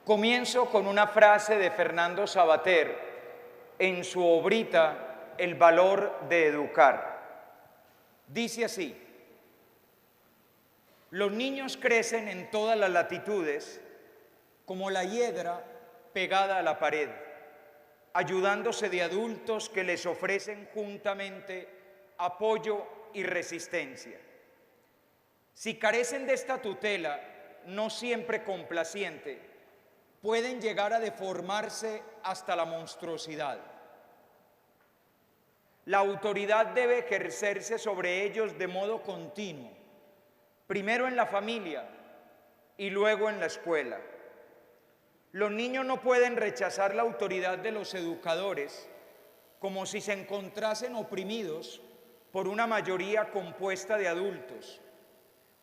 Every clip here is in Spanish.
Comienzo con una frase de Fernando Savater en su obrita El valor de educar. Dice así: los niños crecen en todas las latitudes como la hiedra pegada a la pared, ayudándose de adultos que les ofrecen juntamente apoyo y resistencia. Si carecen de esta tutela, no siempre complaciente, pueden llegar a deformarse hasta la monstruosidad. La autoridad debe ejercerse sobre ellos de modo continuo, primero en la familia y luego en la escuela. Los niños no pueden rechazar la autoridad de los educadores como si se encontrasen oprimidos por una mayoría compuesta de adultos,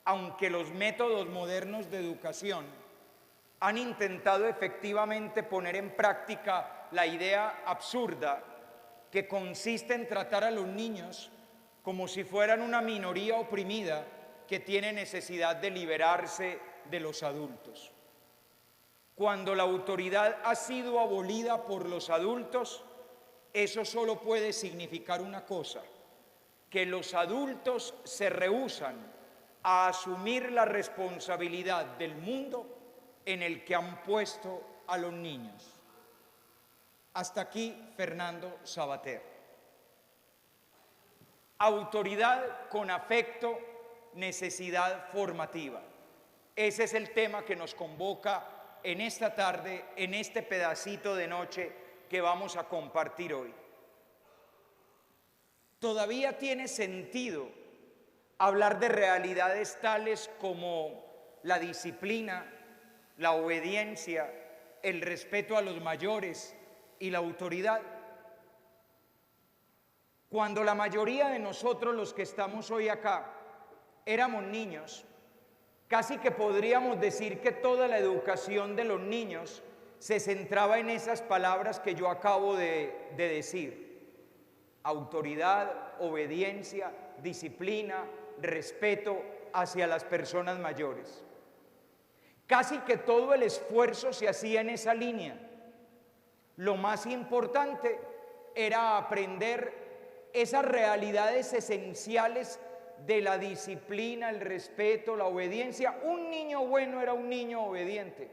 aunque los métodos modernos de educación han intentado efectivamente poner en práctica la idea absurda que consiste en tratar a los niños como si fueran una minoría oprimida que tiene necesidad de liberarse de los adultos. Cuando la autoridad ha sido abolida por los adultos, eso solo puede significar una cosa: que los adultos se rehúsan a asumir la responsabilidad del mundo en el que han puesto a los niños. Hasta aquí Fernando Savater. Autoridad con afecto, necesidad formativa. Ese es el tema que nos convoca en esta tarde, en este pedacito de noche que vamos a compartir hoy. Todavía tiene sentido hablar de realidades tales como la disciplina, la obediencia, el respeto a los mayores y la autoridad. Cuando la mayoría de nosotros, los que estamos hoy acá, éramos niños, casi que podríamos decir que toda la educación de los niños se centraba en esas palabras que yo acabo de decir: autoridad, obediencia, disciplina, respeto hacia las personas mayores. Casi que todo el esfuerzo se hacía en esa línea. Lo más importante era aprender esas realidades esenciales de la disciplina, el respeto, la obediencia. Un niño bueno era un niño obediente.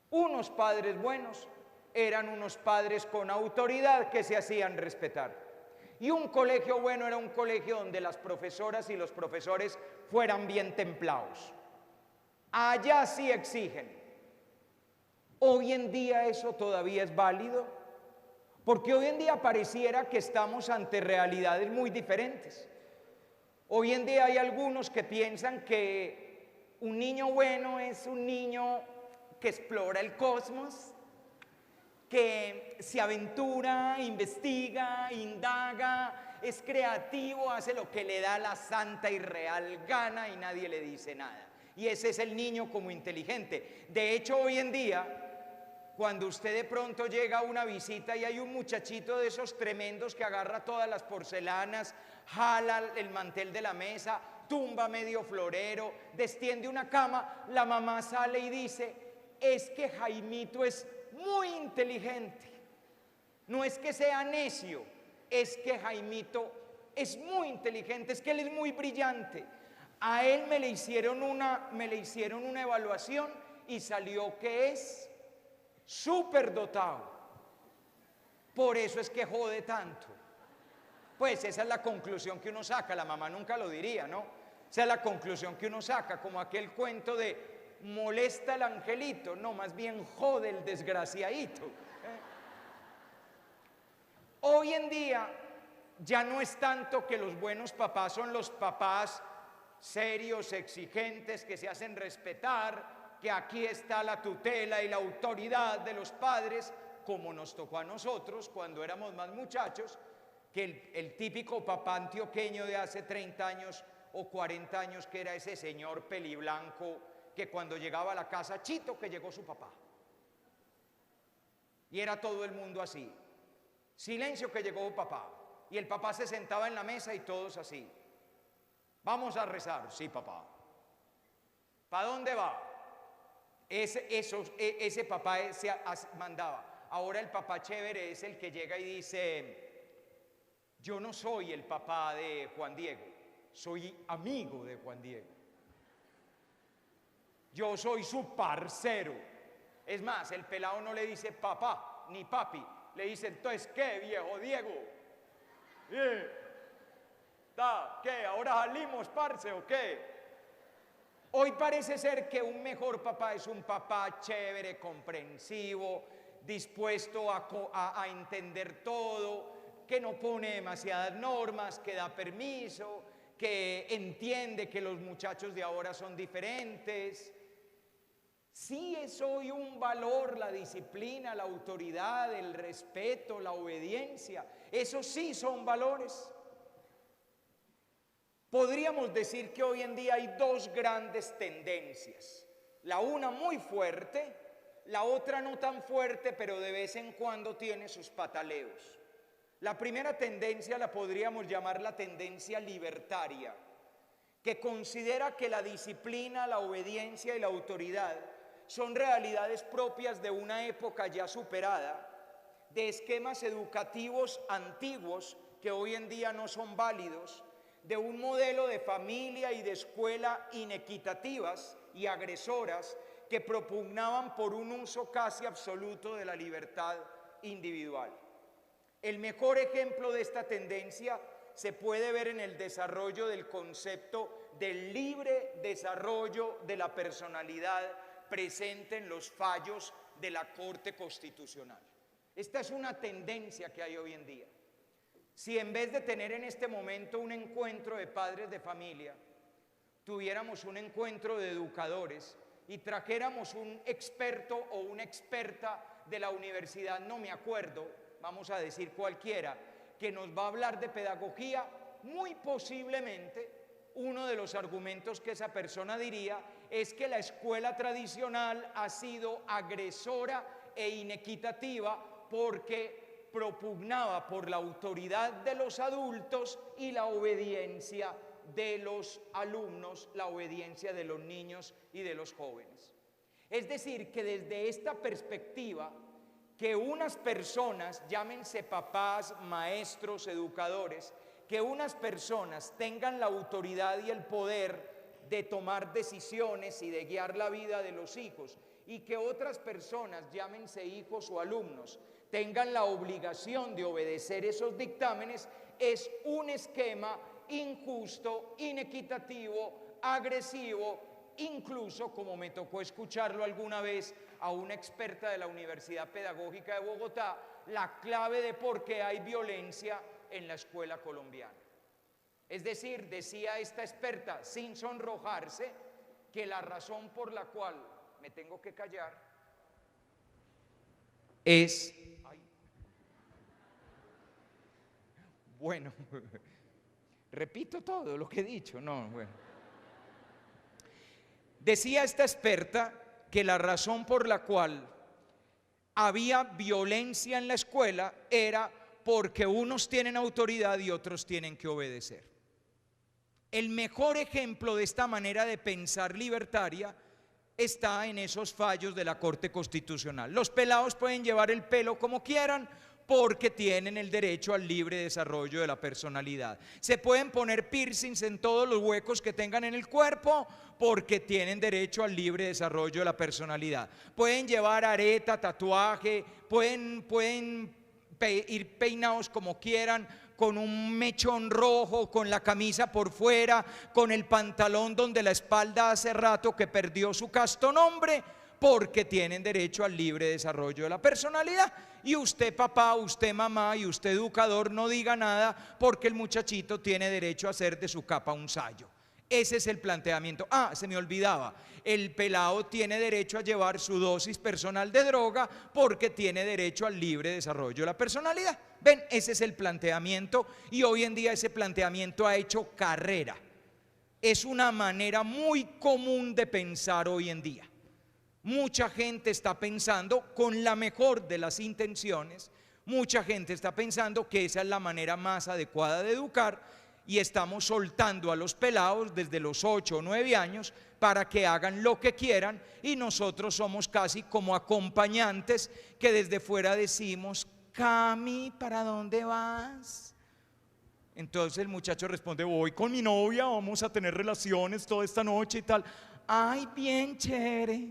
Unos padres buenos eran unos padres con autoridad que se hacían respetar. Y un colegio bueno era un colegio donde las profesoras y los profesores fueran bien templados. Allá sí exigen. Hoy en día eso todavía es válido, porque hoy en día pareciera que estamos ante realidades muy diferentes. Hoy en día hay algunos que piensan que un niño bueno es un niño que explora el cosmos, que se aventura, investiga, indaga, es creativo, hace lo que le da la santa y real gana y nadie le dice nada. Y ese es el niño como inteligente. De hecho, hoy en día, cuando usted de pronto llega a una visita y hay un muchachito de esos tremendos que agarra todas las porcelanas, jala el mantel de la mesa, tumba medio florero, destiende una cama, la mamá sale y dice: es que Jaimito es muy inteligente. No es que sea necio, es que Jaimito es muy inteligente, es que él es muy brillante. A él me le hicieron una evaluación y salió que es superdotado. Por eso es que jode tanto. Pues esa es la conclusión que uno saca. La mamá nunca lo diría, ¿no? Esa es la conclusión que uno saca, como aquel cuento de molesta el angelito, no, más bien jode el desgraciadito. Hoy en día ya no es tanto que los buenos papás son los papás serios, exigentes, que se hacen respetar, que aquí está la tutela y la autoridad de los padres, como nos tocó a nosotros cuando éramos más muchachos, que el típico papá antioqueño de hace 30 años o 40 años, que era ese señor peliblanco que cuando llegaba a la casa: Chito, que llegó su papá. Y era todo el mundo así: silencio, que llegó papá. Y el papá se sentaba en la mesa y todos así: vamos a rezar. Sí, papá. ¿Para dónde va? ese papá mandaba. Ahora el papá chévere es el que llega y dice: yo no soy el papá de Juan Diego, soy amigo de Juan Diego. Yo soy su parcero. Es más, el pelado no le dice papá ni papi, le dice: entonces, ¿qué, viejo Diego? ¿Qué? ¿Ahora salimos, parce, o qué? Hoy parece ser que un mejor papá es un papá chévere, comprensivo, dispuesto a entender todo, que no pone demasiadas normas, que da permiso, que entiende que los muchachos de ahora son diferentes. Sí es hoy un valor la disciplina, la autoridad, el respeto, la obediencia. Esos sí son valores. Podríamos decir que hoy en día hay dos grandes tendencias. La una muy fuerte, la otra no tan fuerte, pero de vez en cuando tiene sus pataleos. La primera tendencia la podríamos llamar la tendencia libertaria, que considera que la disciplina, la obediencia y la autoridad son realidades propias de una época ya superada, de esquemas educativos antiguos que hoy en día no son válidos, de un modelo de familia y de escuela inequitativas y agresoras que propugnaban por un uso casi absoluto de la libertad individual. El mejor ejemplo de esta tendencia se puede ver en el desarrollo del concepto del libre desarrollo de la personalidad presente en los fallos de la Corte Constitucional. Esta es una tendencia que hay hoy en día. Si en vez de tener en este momento un encuentro de padres de familia, tuviéramos un encuentro de educadores y trajéramos un experto o una experta de la universidad, no me acuerdo, vamos a decir cualquiera, que nos va a hablar de pedagogía, muy posiblemente uno de los argumentos que esa persona diría es que la escuela tradicional ha sido agresora e inequitativa porque propugnaba por la autoridad de los adultos y la obediencia de los alumnos, la obediencia de los niños y de los jóvenes. Es decir, que desde esta perspectiva, que unas personas, llámense papás, maestros, educadores, que unas personas tengan la autoridad y el poder de tomar decisiones y de guiar la vida de los hijos, y que otras personas, llámense hijos o alumnos, tengan la obligación de obedecer esos dictámenes, es un esquema injusto, inequitativo, agresivo, incluso, como me tocó escucharlo alguna vez a una experta de la Universidad Pedagógica de Bogotá, la clave de por qué hay violencia en la escuela colombiana. Es decir, decía esta experta, sin sonrojarse, que la razón por la cual me tengo que callar es... Bueno, repito todo lo que he dicho, no, bueno. Decía esta experta que la razón por la cual había violencia en la escuela era porque unos tienen autoridad y otros tienen que obedecer. El mejor ejemplo de esta manera de pensar libertaria está en esos fallos de la Corte Constitucional. Los pelados pueden llevar el pelo como quieran porque tienen el derecho al libre desarrollo de la personalidad. Se pueden poner piercings en todos los huecos que tengan en el cuerpo porque tienen derecho al libre desarrollo de la personalidad. Pueden llevar areta, tatuaje, pueden ir peinados como quieran, con un mechón rojo, con la camisa por fuera, con el pantalón donde la espalda hace rato que perdió su casto nombre, porque tienen derecho al libre desarrollo de la personalidad. Y usted papá, usted mamá y usted educador no diga nada porque el muchachito tiene derecho a hacer de su capa un sayo. Ese es el planteamiento. Ah, se me olvidaba, el pelado tiene derecho a llevar su dosis personal de droga porque tiene derecho al libre desarrollo de la personalidad. Ven, ese es el planteamiento y hoy en día ese planteamiento ha hecho carrera. Es una manera muy común de pensar hoy en día. Mucha gente está pensando con la mejor de las intenciones, mucha gente está pensando que esa es la manera más adecuada de educar y estamos soltando a los pelados desde los 8 o 9 años para que hagan lo que quieran, y nosotros somos casi como acompañantes que desde fuera decimos: Cami, ¿para dónde vas? Entonces el muchacho responde: voy con mi novia, vamos a tener relaciones toda esta noche y tal. Ay, bien chévere.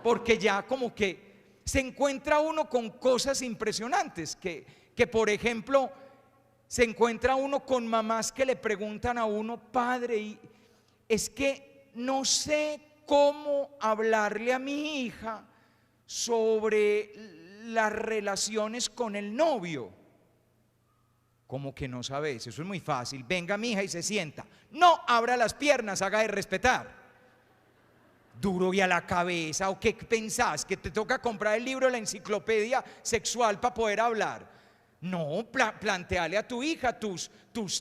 Porque ya como que se encuentra uno con cosas impresionantes, que por ejemplo se encuentra uno con mamás que le preguntan a uno: padre, y es que no sé cómo hablarle a mi hija sobre las relaciones con el novio. ¿Cómo que no sabes? Eso es muy fácil. Venga, mi hija, y se sienta. No abra las piernas, haga de respetar. Duro y a la cabeza. ¿O qué pensás? ¿Que te toca comprar el libro de la enciclopedia sexual para poder hablar? No, planteale a tu hija tus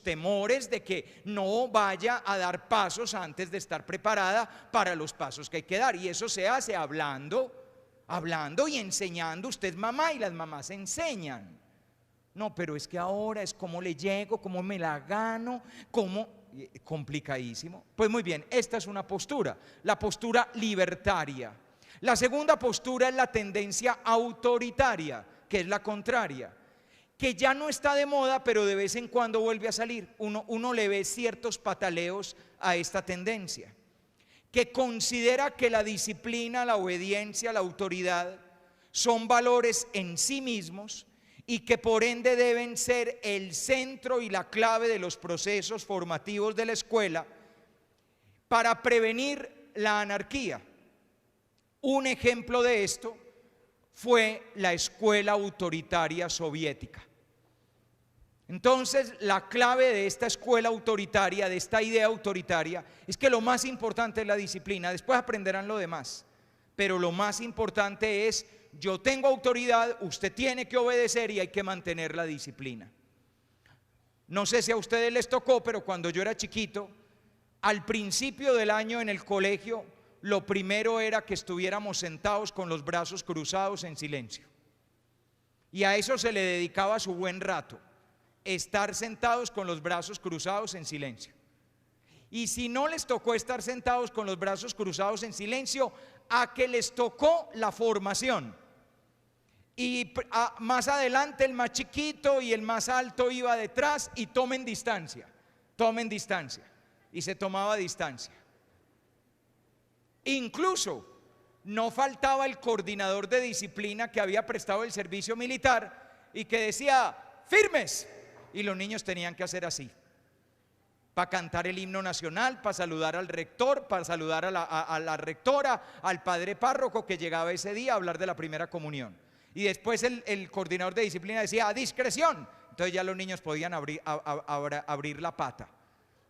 temores de que no vaya a dar pasos antes de estar preparada para los pasos que hay que dar. Y eso se hace hablando y enseñando. Usted es mamá y las mamás enseñan. No, pero es que ahora es cómo le llego, cómo me la gano, cómo... complicadísimo. Pues muy bien, esta es una postura, la postura libertaria. La segunda postura es la tendencia autoritaria, que es la contraria, que ya no está de moda, pero de vez en cuando vuelve a salir. Uno le ve ciertos pataleos a esta tendencia, que considera que la disciplina, la obediencia, la autoridad son valores en sí mismos, y que por ende deben ser el centro y la clave de los procesos formativos de la escuela para prevenir la anarquía. Un ejemplo de esto fue la escuela autoritaria soviética. Entonces, la clave de esta escuela autoritaria, de esta idea autoritaria, es que lo más importante es la disciplina. Después aprenderán lo demás, pero lo más importante es: yo tengo autoridad, usted tiene que obedecer y hay que mantener la disciplina. No sé si a ustedes les tocó, pero cuando yo era chiquito, al principio del año en el colegio, lo primero era que estuviéramos sentados con los brazos cruzados en silencio. Y a eso se le dedicaba su buen rato, estar sentados con los brazos cruzados en silencio. Y si no les tocó estar sentados con los brazos cruzados en silencio, a que les tocó la formación. Y más adelante el más chiquito y el más alto iba detrás y tomen distancia. Y se tomaba distancia. Incluso no faltaba el coordinador de disciplina que había prestado el servicio militar y que decía: firmes. Y los niños tenían que hacer así, para cantar el himno nacional, para saludar al rector, para saludar a la rectora, al padre párroco que llegaba ese día a hablar de la primera comunión. Y después el coordinador de disciplina decía: a discreción. Entonces ya los niños podían abrir la pata.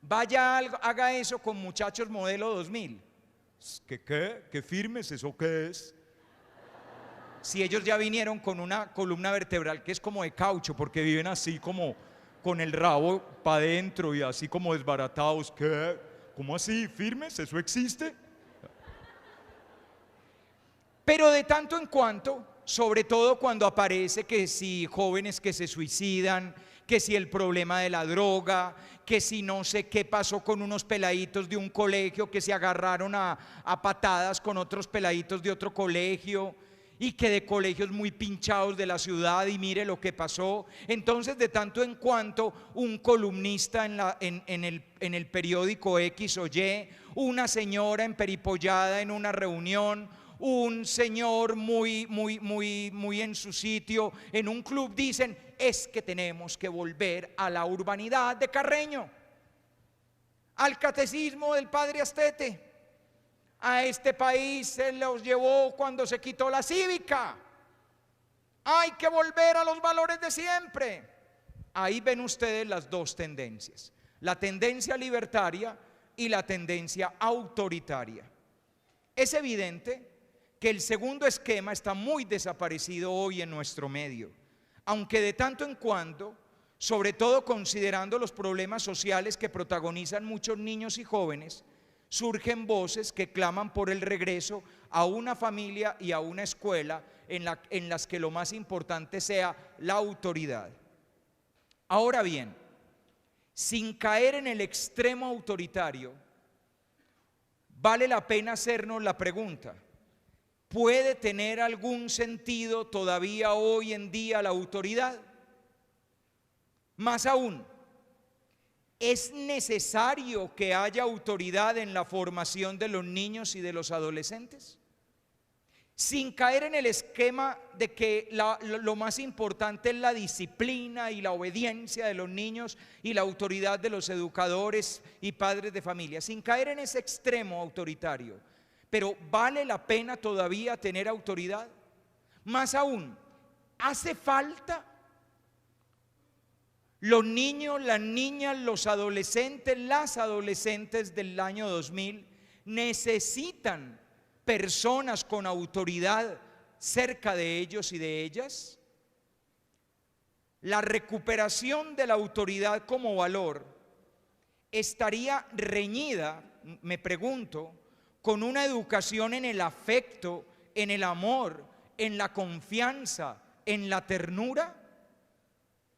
Vaya, haga eso con muchachos modelo 2000. ¿Qué firmes? ¿Eso qué es? Si ellos ya vinieron con una columna vertebral que es como de caucho, porque viven así como con el rabo para adentro y así como desbaratados. ¿Qué? ¿Cómo así? ¿Firmes? ¿Eso existe? Pero de tanto en cuanto, sobre todo cuando aparece que si jóvenes que se suicidan, que si el problema de la droga, que si no sé qué pasó con unos peladitos de un colegio que se agarraron a patadas con otros peladitos de otro colegio, y que de colegios muy pinchados de la ciudad, y mire lo que pasó. Entonces, de tanto en cuanto, un columnista en el periódico X o Y, una señora emperipollada en una reunión, un señor muy en su sitio en un club, dicen: es que tenemos que volver a la urbanidad de Carreño, al catecismo del padre Astete. A este país se los llevó cuando se quitó la cívica. Hay que volver a los valores de siempre. Ahí ven ustedes las dos tendencias: la tendencia libertaria y la tendencia autoritaria. Es evidente que el segundo esquema está muy desaparecido hoy en nuestro medio, aunque de tanto en cuando, sobre todo considerando los problemas sociales que protagonizan muchos niños y jóvenes, surgen voces que claman por el regreso a una familia y a una escuela en las que lo más importante sea la autoridad. Ahora bien, sin caer en el extremo autoritario, vale la pena hacernos la pregunta: ¿puede tener algún sentido todavía hoy en día la autoridad? Más aún, ¿es necesario que haya autoridad en la formación de los niños y de los adolescentes? Sin caer en el esquema de que lo más importante es la disciplina y la obediencia de los niños y la autoridad de los educadores y padres de familia, sin caer en ese extremo autoritario. Pero ¿vale la pena todavía tener autoridad? Más aún, ¿hace falta? Los niños, las niñas, los adolescentes, las adolescentes del año 2000 necesitan personas con autoridad cerca de ellos y de ellas. La recuperación de la autoridad como valor estaría reñida, me pregunto, con una educación en el afecto, en el amor, en la confianza, en la ternura.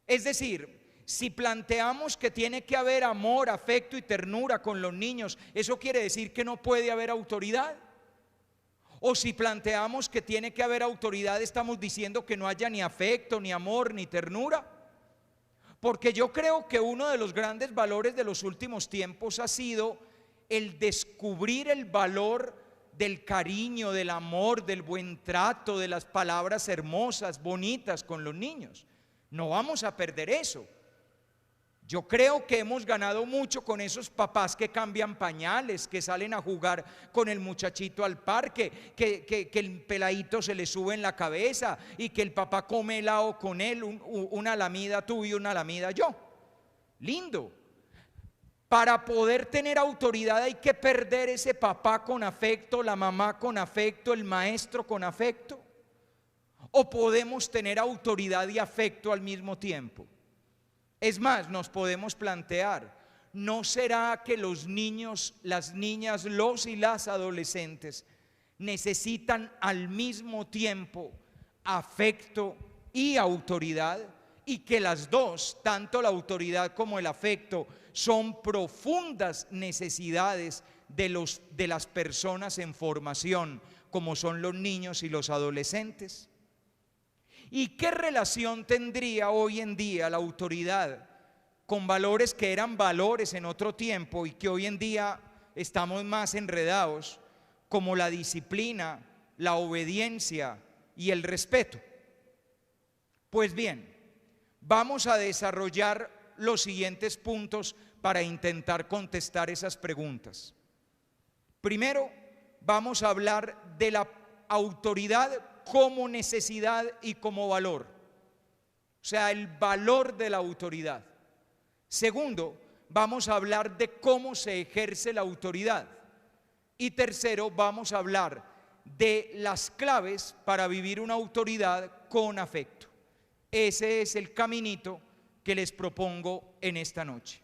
Es decir, si planteamos que tiene que haber amor, afecto y ternura con los niños, ¿eso quiere decir que no puede haber autoridad? O si planteamos que tiene que haber autoridad, estamos diciendo que no haya ni afecto, ni amor, ni ternura. Porque yo creo que uno de los grandes valores de los últimos tiempos ha sido el descubrir el valor del cariño, del amor, del buen trato, de las palabras hermosas, bonitas con los niños. No vamos a perder eso. Yo creo que hemos ganado mucho con esos papás que cambian pañales, que salen a jugar con el muchachito al parque, que el peladito se le sube en la cabeza y que el papá come helado con él, una lamida tú y una lamida yo. Lindo. Para poder tener autoridad hay que perder ese papá con afecto, la mamá con afecto, el maestro con afecto. ¿O podemos tener autoridad y afecto al mismo tiempo? Es más, nos podemos plantear, ¿no será que los niños, las niñas, los y las adolescentes necesitan al mismo tiempo afecto y autoridad? Y que las dos, tanto la autoridad como el afecto, son profundas necesidades de las personas en formación, como son los niños y los adolescentes. ¿Y qué relación tendría hoy en día la autoridad con valores que eran valores en otro tiempo y que hoy en día estamos más enredados, como la disciplina, la obediencia y el respeto? Pues bien, vamos a desarrollar los siguientes puntos para intentar contestar esas preguntas. Primero, vamos a hablar de la autoridad como necesidad y como valor, o sea, el valor de la autoridad. Segundo, vamos a hablar de cómo se ejerce la autoridad. Y tercero, vamos a hablar de las claves para vivir una autoridad con afecto. Ese es el caminito que les propongo en esta noche.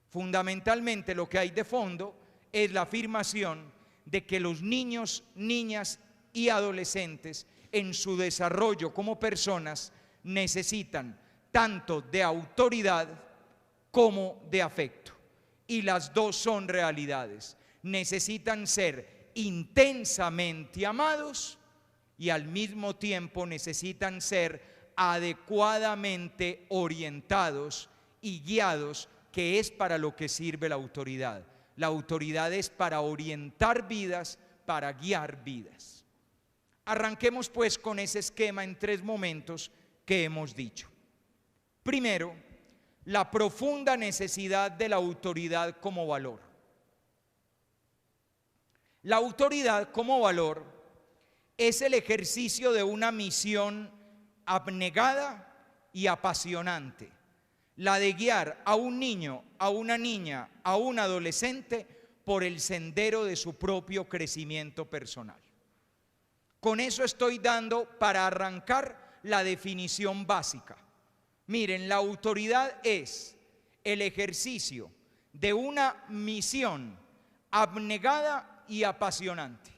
Fundamentalmente lo que hay de fondo es la afirmación de que los niños, niñas y adolescentes en su desarrollo como personas necesitan tanto de autoridad como de afecto, y las dos son realidades. Necesitan ser intensamente amados y al mismo tiempo necesitan ser adecuadamente orientados y guiados, que es para lo que sirve la autoridad. La autoridad es para orientar vidas, para guiar vidas. Arranquemos pues con ese esquema en 3 momentos que hemos dicho. Primero, la profunda necesidad de la autoridad como valor. La autoridad como valor es el ejercicio de una misión abnegada y apasionante, la de guiar a un niño, a una niña, a un adolescente por el sendero de su propio crecimiento personal. Con eso estoy dando para arrancar la definición básica. Miren, la autoridad es el ejercicio de una misión abnegada y apasionante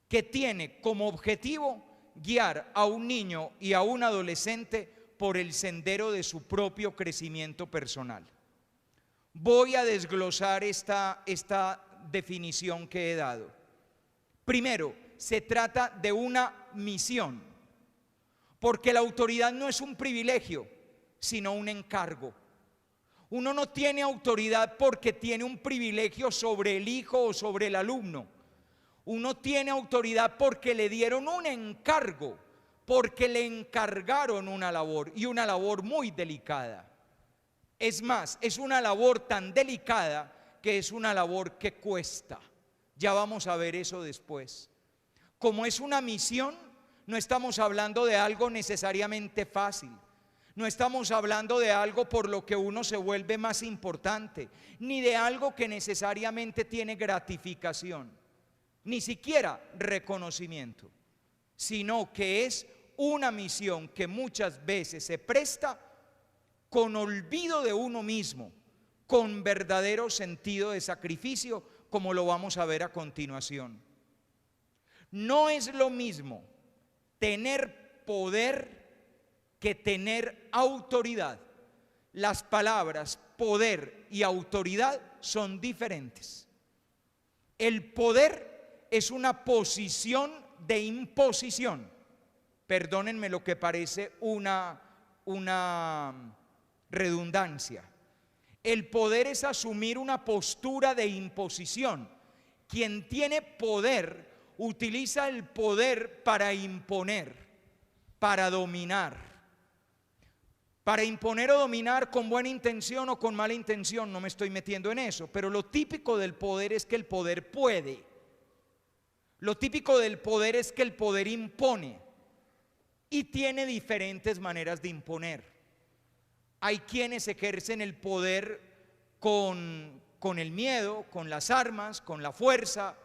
que tiene como objetivo guiar a un niño y a un adolescente por el sendero de su propio crecimiento personal. Voy a desglosar esta definición que he dado. Primero, se trata de una misión, porque la autoridad no es un privilegio, sino un encargo. Uno no tiene autoridad porque tiene un privilegio sobre el hijo o sobre el alumno. Uno tiene autoridad porque le dieron un encargo, porque le encargaron una labor, y una labor muy delicada. Es más, es una labor tan delicada que es una labor que cuesta. Ya vamos a ver eso después. Como es una misión, no estamos hablando de algo necesariamente fácil. No estamos hablando de algo por lo que uno se vuelve más importante, ni de algo que necesariamente tiene gratificación, ni siquiera reconocimiento, sino que es una misión que muchas veces se presta con olvido de uno mismo, con verdadero sentido de sacrificio, como lo vamos a ver a continuación. No es lo mismo tener poder que tener autoridad. Las palabras poder y autoridad son diferentes. El poder es una posición de imposición. Perdónenme lo que parece una redundancia. El poder es asumir una postura de imposición. Quien tiene poder utiliza el poder para imponer, para dominar. Para imponer o dominar con buena intención o con mala intención, no me estoy metiendo en eso, pero lo típico del poder es que el poder puede. Lo típico del poder es que el poder impone y tiene diferentes maneras de imponer. Hay quienes ejercen el poder con el miedo, con las armas, con la fuerza,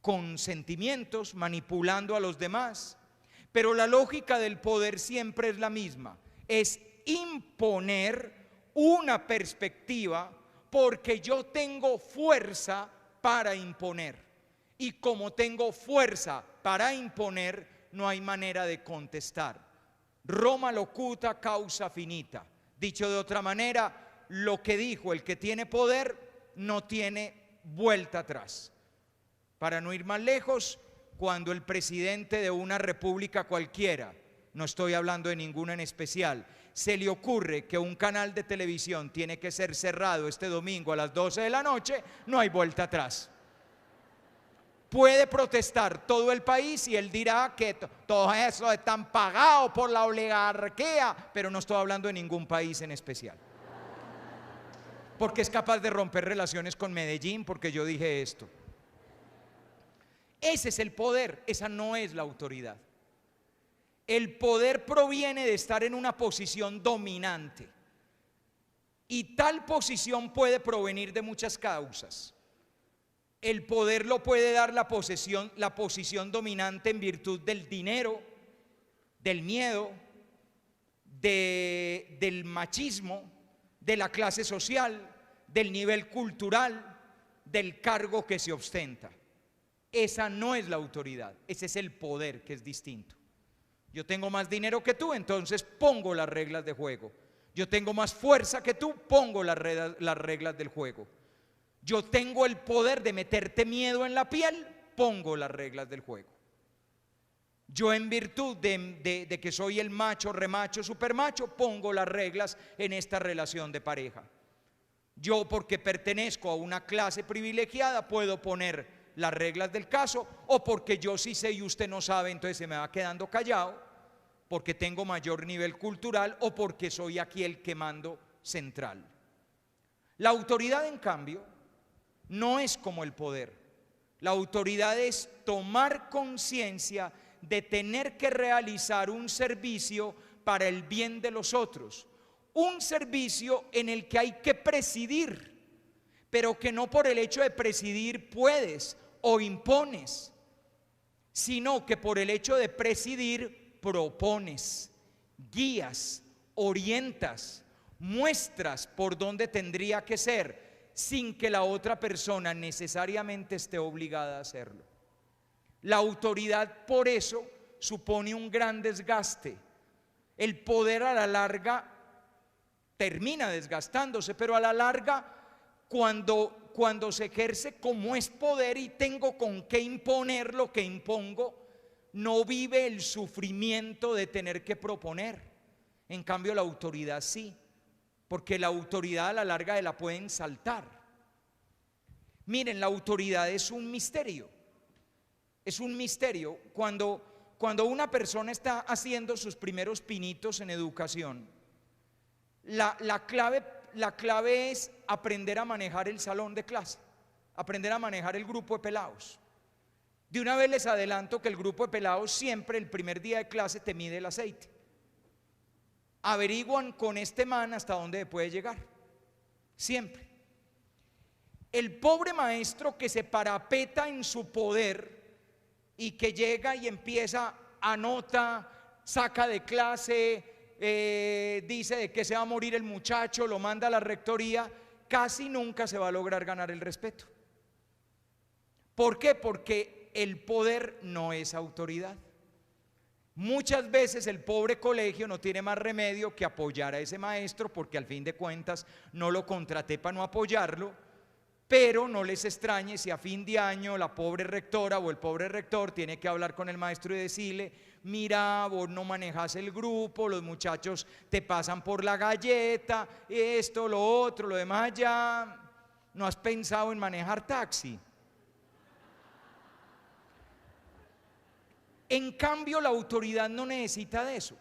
con sentimientos, manipulando a los demás. Pero la lógica del poder siempre es la misma. Es imponer una perspectiva porque yo tengo fuerza para imponer. Y como tengo fuerza para imponer, no hay manera de contestar. Roma locuta causa finita. Dicho de otra manera, lo que dijo el que tiene poder no tiene vuelta atrás. Para no ir más lejos, cuando el presidente de una república cualquiera, no estoy hablando de ninguna en especial, se le ocurre que un canal de televisión tiene que ser cerrado este domingo a las 12 de la noche, no hay vuelta atrás. Puede protestar todo el país y él dirá que todos esos están pagados por la oligarquía, pero no estoy hablando de ningún país en especial. Porque es capaz de romper relaciones con Medellín porque yo dije esto. Ese es el poder, esa no es la autoridad. El poder proviene de estar en una posición dominante. Y tal posición puede provenir de muchas causas. El poder lo puede dar la posición dominante en virtud del dinero, del miedo, del machismo, de la clase social, del nivel cultural, del cargo que se ostenta. Esa no es la autoridad, ese es el poder, que es distinto. Yo tengo más dinero que tú, entonces pongo las reglas de juego. Yo tengo más fuerza que tú, pongo las reglas del juego. Yo tengo el poder de meterte miedo en la piel, pongo las reglas del juego. Yo, en virtud de que soy el macho, remacho, supermacho, pongo las reglas en esta relación de pareja. Yo, porque pertenezco a una clase privilegiada, puedo poner las reglas del caso, o porque yo sí sé y usted no sabe, entonces se me va quedando callado, porque tengo mayor nivel cultural o porque soy aquí el que mando central. La autoridad, en cambio, no es como el poder. La autoridad es tomar conciencia de tener que realizar un servicio para el bien de los otros, un servicio en el que hay que presidir, pero que no por el hecho de presidir puedes o impones, sino que por el hecho de presidir propones, guías, orientas, muestras por dónde tendría que ser, sin que la otra persona necesariamente esté obligada a hacerlo. La autoridad, por eso, supone un gran desgaste. El poder, a la larga, termina desgastándose, pero a la larga, cuando se ejerce como es poder y tengo con qué imponer lo que impongo, no vive el sufrimiento de tener que proponer. En cambio la autoridad sí, porque la autoridad a la larga la pueden saltar. Miren, la autoridad es un misterio. Es un misterio. Cuando una persona está haciendo sus primeros pinitos en educación, la clave es aprender a manejar el salón de clase, aprender a manejar el grupo de pelados. De una vez les adelanto que el grupo de pelados siempre el primer día de clase te mide el aceite. Averiguan con este man hasta dónde puede llegar. Siempre. El pobre maestro que se parapeta en su poder y que llega y empieza, anota, saca de clase, dice de que se va a morir el muchacho, lo manda a la rectoría, casi nunca se va a lograr ganar el respeto. ¿Por qué? Porque el poder no es autoridad. Muchas veces el pobre colegio no tiene más remedio que apoyar a ese maestro, porque al fin de cuentas no lo contraté para no apoyarlo. Pero no les extrañe si a fin de año la pobre rectora o el pobre rector tiene que hablar con el maestro y decirle: mira, vos no manejas el grupo, los muchachos te pasan por la galleta, esto, lo otro, lo demás ya. ¿No has pensado en manejar taxi? En cambio, la autoridad no necesita de eso.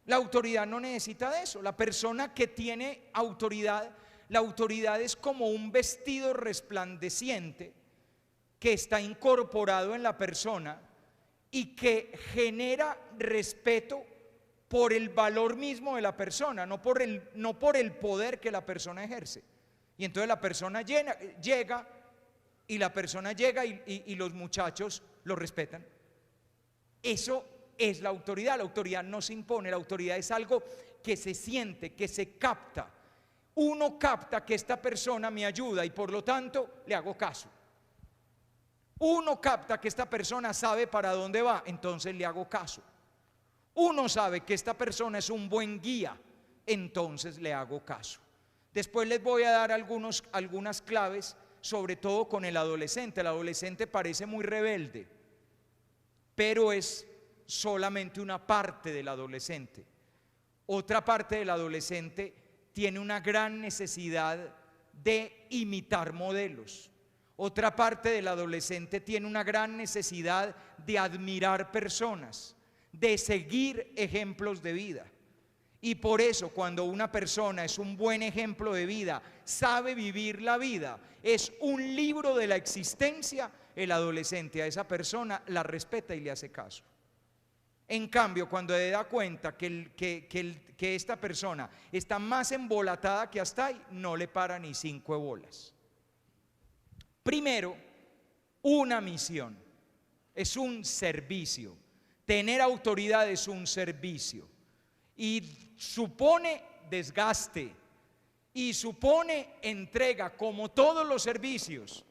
La autoridad no necesita de eso. La persona que tiene autoridad, la autoridad es como un vestido resplandeciente que está incorporado en la persona y que genera respeto por el valor mismo de la persona, no por el poder que la persona ejerce. Y entonces la persona llega y los muchachos lo respetan. Eso es la autoridad. La autoridad no se impone, la autoridad es algo que se siente, que se capta. Uno capta que esta persona me ayuda y por lo tanto le hago caso. Uno capta que esta persona sabe para dónde va, entonces le hago caso. Uno sabe que esta persona es un buen guía, entonces le hago caso. Después les voy a dar algunas claves, sobre todo con el adolescente. El adolescente parece muy rebelde, pero es solamente una parte del adolescente. Otra parte del adolescente tiene una gran necesidad de imitar modelos. Otra parte del adolescente tiene una gran necesidad de admirar personas, de seguir ejemplos de vida. Y por eso, cuando una persona es un buen ejemplo de vida, sabe vivir la vida, es un libro de la existencia, el adolescente a esa persona la respeta y le hace caso. En cambio, cuando se da cuenta que esta persona está más embolatada que hasta ahí, no le para ni 5 bolas. Primero, una misión, es un servicio. Tener autoridad es un servicio y supone desgaste y supone entrega, como todos los servicios.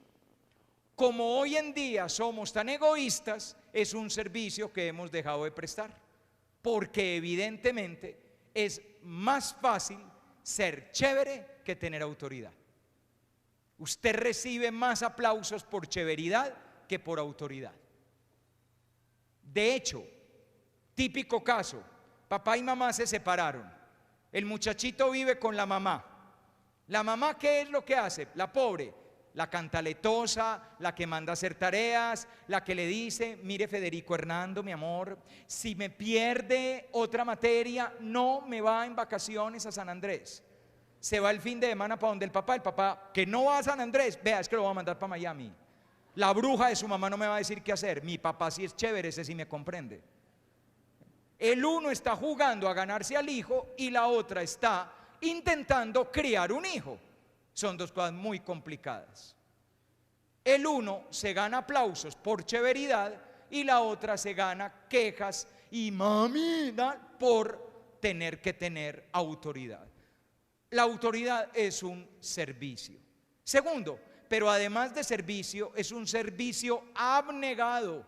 Como hoy en día somos tan egoístas, es un servicio que hemos dejado de prestar, porque evidentemente es más fácil ser chévere que tener autoridad. Usted recibe más aplausos por chéveridad que por autoridad. De hecho, típico caso, papá y mamá se separaron, el muchachito vive con la mamá. La mamá, ¿qué es lo que hace? La pobre, la cantaletosa, la que manda a hacer tareas, la que le dice: mire, Federico Hernando, mi amor, si me pierde otra materia, no me va en vacaciones a San Andrés. Se va el fin de semana para donde el papá, que no va a San Andrés, vea, es que lo va a mandar para Miami. La bruja de su mamá no me va a decir qué hacer. Mi papá sí es chévere, ese sí me comprende. El uno está jugando a ganarse al hijo y la otra está intentando criar un hijo. Son dos cosas muy complicadas. El uno se gana aplausos por chéveridad y la otra se gana quejas y mamina por tener que tener autoridad. La autoridad es un servicio. Segundo, pero además de servicio, es un servicio abnegado,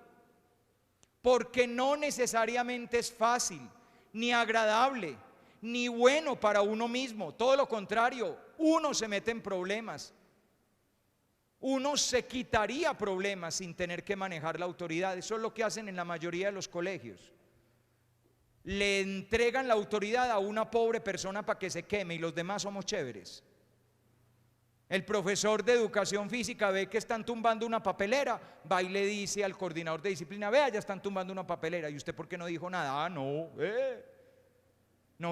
porque no necesariamente es fácil, ni agradable, ni bueno para uno mismo. Todo lo contrario, uno se mete en problemas. Uno se quitaría problemas sin tener que manejar la autoridad. Eso es lo que hacen en la mayoría de los colegios. Le entregan la autoridad a una pobre persona para que se queme y los demás somos chéveres. El profesor de educación física ve que están tumbando una papelera, va y le dice al coordinador de disciplina: vea, ya están tumbando una papelera. ¿Y usted por qué no dijo nada? No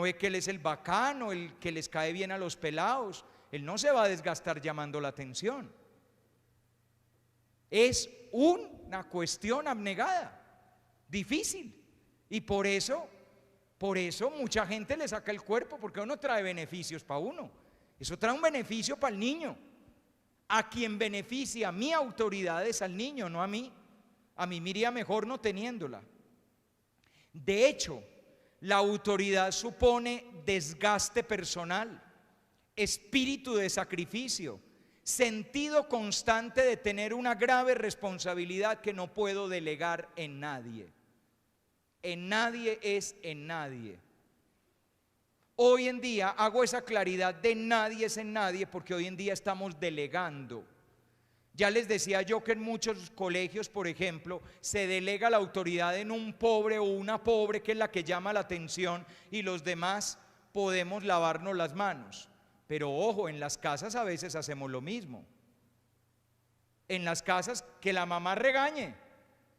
ve que él es el bacano, el que les cae bien a los pelados. Él no se va a desgastar llamando la atención. Es una cuestión abnegada, difícil, y por eso mucha gente le saca el cuerpo, porque uno trae beneficios para uno. Eso trae un beneficio para el niño. A quien beneficia mi autoridad es al niño, no a mí. A mí me iría mejor no teniéndola. De hecho, la autoridad supone desgaste personal, espíritu de sacrificio, sentido constante de tener una grave responsabilidad que no puedo delegar en nadie. En nadie es en nadie. Hoy en día hago esa claridad de nadie es en nadie porque hoy en día estamos delegando. Ya les decía yo que en muchos colegios, por ejemplo, se delega la autoridad en un pobre o una pobre que es la que llama la atención y los demás podemos lavarnos las manos. Pero ojo, en las casas a veces hacemos lo mismo. En las casas que la mamá regañe.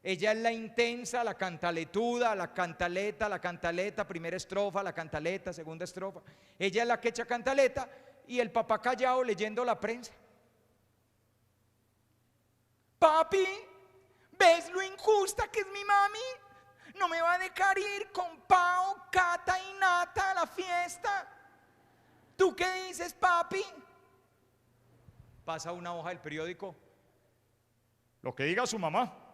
Ella es la intensa, la cantaletuda, la cantaleta, primera estrofa, la cantaleta, segunda estrofa. Ella es la que echa cantaleta y el papá callado leyendo la prensa. Papi, ¿ves lo injusta que es mi mami? No me va a dejar ir con Pao, Cata y Nata a la fiesta. ¿Tú qué dices, papi? Pasa una hoja del periódico. Lo que diga su mamá.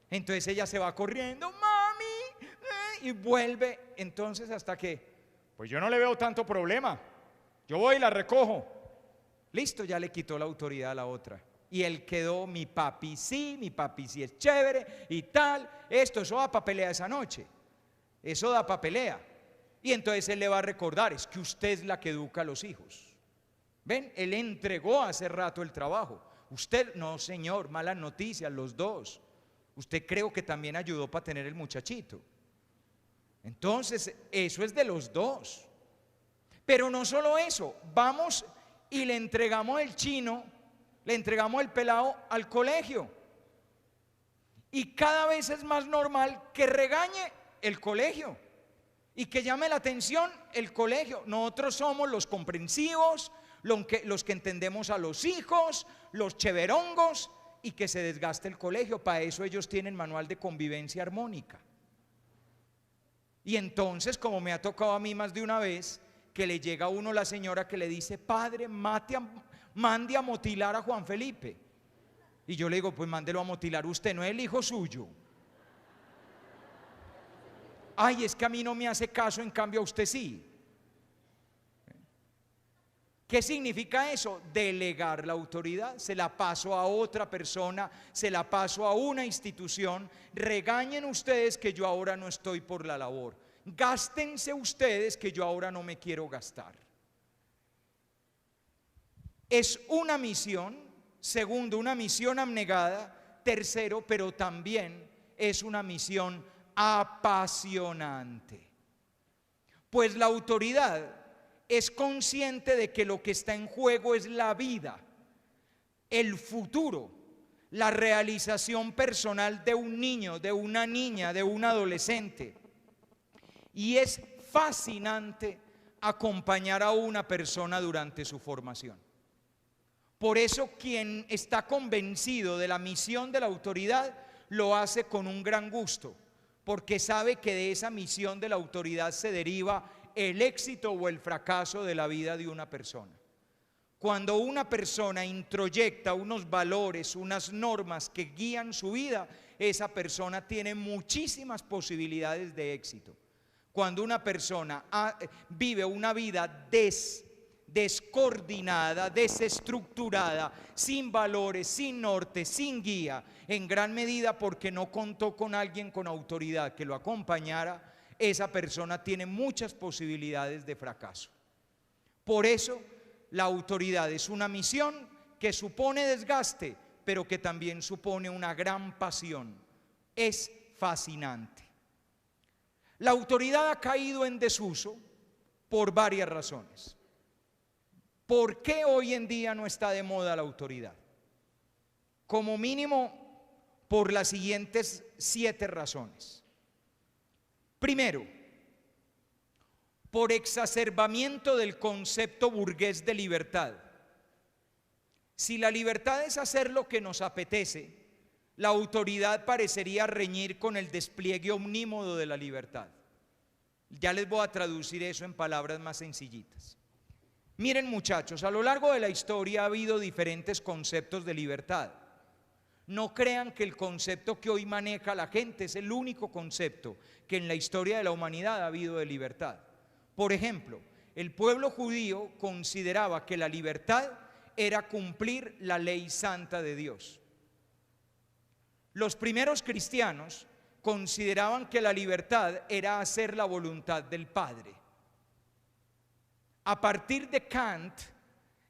Entonces ella se va corriendo, mami, y vuelve. Entonces hasta que, pues yo no le veo tanto problema. Yo voy y la recojo. Listo, ya le quitó la autoridad a la otra. Y él quedó, mi papi sí es chévere y tal. Eso da pa' pelea esa noche. Eso da pa' pelea. Y entonces él le va a recordar, es que usted es la que educa a los hijos. ¿Ven? Él entregó hace rato el trabajo. Usted, no señor, malas noticias, los dos. Usted creo que también ayudó para tener el muchachito. Entonces, eso es de los dos. Pero no solo eso, vamos y le entregamos el chino, le entregamos el pelado al colegio. Y cada vez es más normal que regañe el colegio y que llame la atención el colegio. Nosotros somos los comprensivos, los que entendemos a los hijos, los cheverongos, y que se desgaste el colegio. Para eso ellos tienen manual de convivencia armónica. Y entonces, como me ha tocado a mí más de una vez, que le llega a uno la señora que le dice: padre, mande a motilar a Juan Felipe. Y yo le digo: pues mándelo a motilar usted, no es el hijo suyo. Ay, es que a mí no me hace caso, en cambio a usted sí. ¿Qué significa eso? Delegar la autoridad. Se la paso a otra persona, se la paso a una institución. Regañen ustedes que yo ahora no estoy por la labor. Gástense ustedes que yo ahora no me quiero gastar. Es una misión. Segundo, una misión abnegada. Tercero, pero también es una misión apasionante. Pues la autoridad es consciente de que lo que está en juego es la vida, el futuro, la realización personal de un niño, de una niña, de un adolescente. Y es fascinante acompañar a una persona durante su formación. Por eso quien está convencido de la misión de la autoridad lo hace con un gran gusto, porque sabe que de esa misión de la autoridad se deriva el éxito o el fracaso de la vida de una persona. Cuando una persona introyecta unos valores, unas normas que guían su vida, esa persona tiene muchísimas posibilidades de éxito. Cuando una persona vive una vida descoordinada, desestructurada, sin valores, sin norte, sin guía, en gran medida porque no contó con alguien con autoridad que lo acompañara, esa persona tiene muchas posibilidades de fracaso. Por eso, la autoridad es una misión que supone desgaste, pero que también supone una gran pasión. Es fascinante. La autoridad ha caído en desuso por varias razones. ¿Por qué hoy en día no está de moda la autoridad? Como mínimo, por las siguientes 7 razones. Primero, por exacerbamiento del concepto burgués de libertad. Si la libertad es hacer lo que nos apetece, la autoridad parecería reñir con el despliegue omnímodo de la libertad. Ya les voy a traducir eso en palabras más sencillitas. Miren, muchachos, a lo largo de la historia ha habido diferentes conceptos de libertad. No crean que el concepto que hoy maneja la gente es el único concepto que en la historia de la humanidad ha habido de libertad. Por ejemplo, el pueblo judío consideraba que la libertad era cumplir la ley santa de Dios. Los primeros cristianos consideraban que la libertad era hacer la voluntad del Padre. A partir de Kant,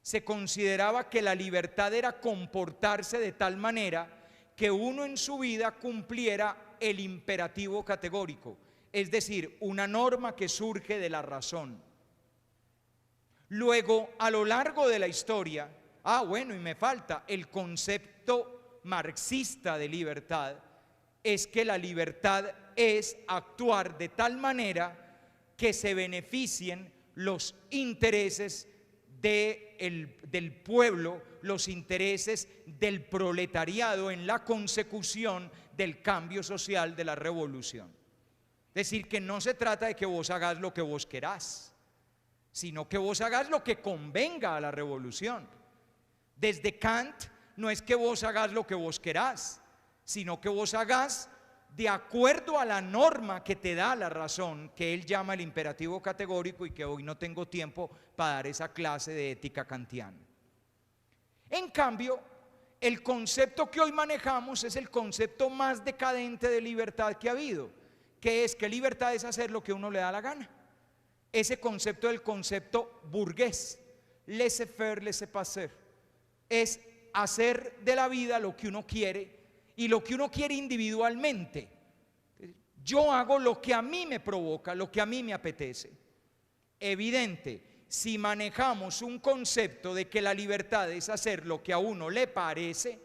se consideraba que la libertad era comportarse de tal manera que uno en su vida cumpliera el imperativo categórico, es decir, una norma que surge de la razón. Luego, a lo largo de la historia, y me falta el concepto marxista de libertad, es que la libertad es actuar de tal manera que se beneficien los intereses del pueblo, los intereses del proletariado en la consecución del cambio social de la revolución. Es decir, que no se trata de que vos hagas lo que vos querás, sino que vos hagas lo que convenga a la revolución. Desde Kant no es que vos hagas lo que vos querás, sino que vos hagas de acuerdo a la norma que te da la razón, que él llama el imperativo categórico, y que hoy no tengo tiempo para dar esa clase de ética kantiana. En cambio, el concepto que hoy manejamos es el concepto más decadente de libertad que ha habido, que es que libertad es hacer lo que uno le da la gana. Ese concepto es el concepto burgués, laissez-faire, laissez-passer, es hacer de la vida lo que uno quiere, y lo que uno quiere individualmente. Yo hago lo que a mí me provoca, lo que a mí me apetece. Evidente, si manejamos un concepto de que la libertad es hacer lo que a uno le parece,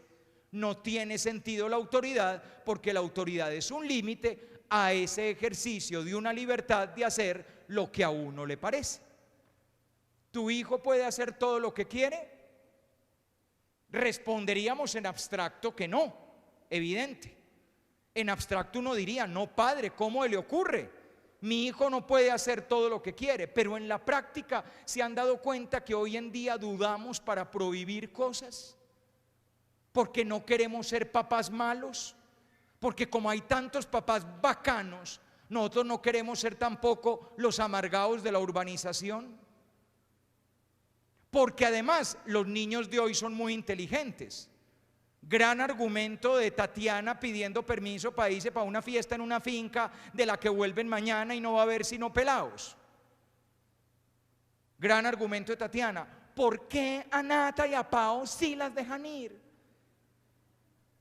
no tiene sentido la autoridad, porque la autoridad es un límite a ese ejercicio de una libertad de hacer lo que a uno le parece. ¿Tu hijo puede hacer todo lo que quiere? Responderíamos en abstracto que no. Evidente. En abstracto uno diría: no, padre, ¿cómo le ocurre? Mi hijo no puede hacer todo lo que quiere. Pero en la práctica, ¿se han dado cuenta que hoy en día dudamos para prohibir cosas? Porque no queremos ser papás malos, porque como hay tantos papás bacanos, nosotros no queremos ser tampoco los amargados de la urbanización. Porque además los niños de hoy son muy inteligentes. Gran argumento de Tatiana pidiendo permiso para irse para una fiesta en una finca de la que vuelven mañana y no va a haber sino pelados. Gran argumento de Tatiana. ¿Por qué a Nata y a Pao sí las dejan ir?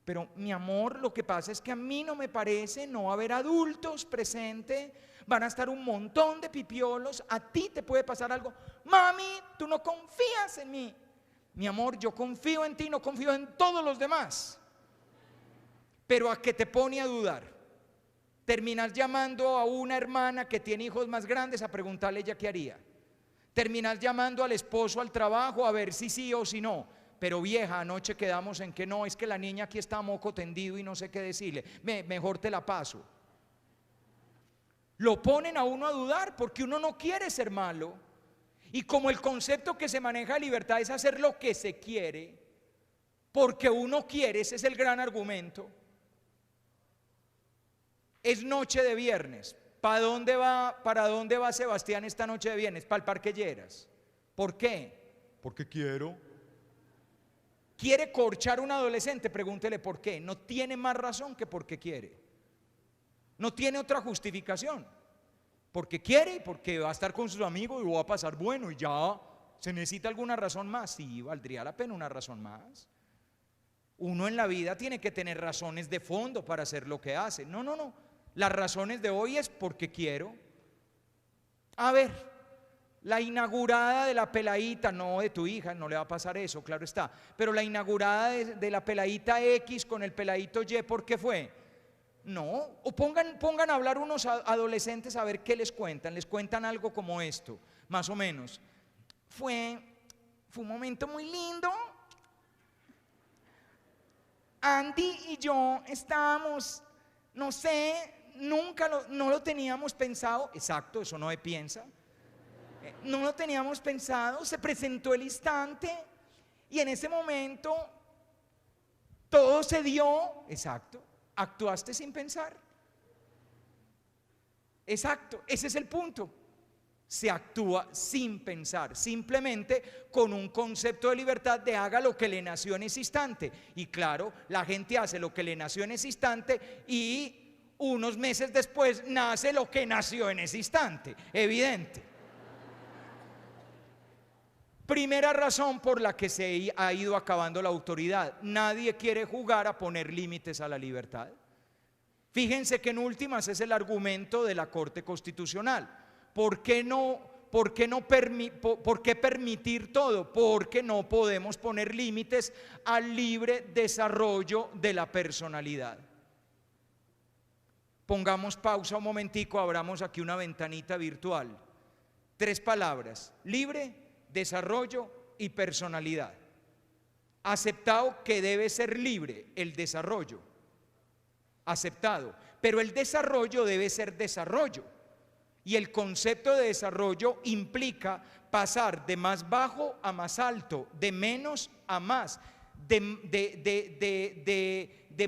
Pero mi amor, lo que pasa es que a mí no me parece, no va a haber adultos presentes, van a estar un montón de pipiolos, a ti te puede pasar algo. Mami, tú no confías en mí. Mi amor, yo confío en ti, no confío en todos los demás. Pero ¿a qué te pone a dudar? Terminas llamando a una hermana que tiene hijos más grandes a preguntarle ella qué haría. Terminas llamando al esposo al trabajo a ver si sí o si no. Pero vieja, anoche quedamos en que no, es que la niña aquí está a moco tendido y no sé qué decirle. Mejor te la paso. Lo ponen a uno a dudar porque uno no quiere ser malo. Y como el concepto que se maneja de libertad es hacer lo que se quiere, porque uno quiere, ese es el gran argumento. Es noche de viernes. ¿Para dónde va Sebastián esta noche de viernes? Para el Parque Lleras. ¿Por qué? Porque quiero. ¿Quiere corchar a un adolescente? Pregúntele por qué. No tiene más razón que porque quiere. No tiene otra justificación. porque quiere, porque va a estar con sus amigos y va a pasar bueno y ya. ¿Se necesita alguna razón más? Sí, valdría la pena una razón más. Uno en la vida tiene que tener razones de fondo para hacer lo que hace. No, no, no. Las razones de hoy es porque quiero. A ver, la inaugurada de la peladita, no de tu hija, no le va a pasar eso, claro está. Pero la inaugurada de la peladita X con el peladito Y, ¿por qué fue? No, o pongan a hablar unos adolescentes a ver qué les cuentan. Les cuentan algo como esto, más o menos. Fue un momento muy lindo. Andy y yo estábamos, no sé, no lo teníamos pensado. Exacto, eso no se piensa. No lo teníamos pensado, se presentó el instante y en ese momento todo se dio. Exacto, actuaste sin pensar. Exacto, ese es el punto. Se actúa sin pensar, simplemente con un concepto de libertad de haga lo que le nació en ese instante. Y claro, la gente hace lo que le nació en ese instante y unos meses después nace lo que nació en ese instante, evidente. Primera razón por la que se ha ido acabando la autoridad: nadie quiere jugar a poner límites a la libertad. Fíjense que en últimas es el argumento de la Corte Constitucional. ¿Por qué permitir todo? Porque no podemos poner límites al libre desarrollo de la personalidad. Pongamos pausa un momentico, abramos aquí una ventanita virtual. 3 palabras: libre, desarrollo y personalidad. Aceptado que debe ser libre el desarrollo. Aceptado. Pero el desarrollo debe ser desarrollo. Y el concepto de desarrollo implica pasar de más bajo a más alto, de menos a más, de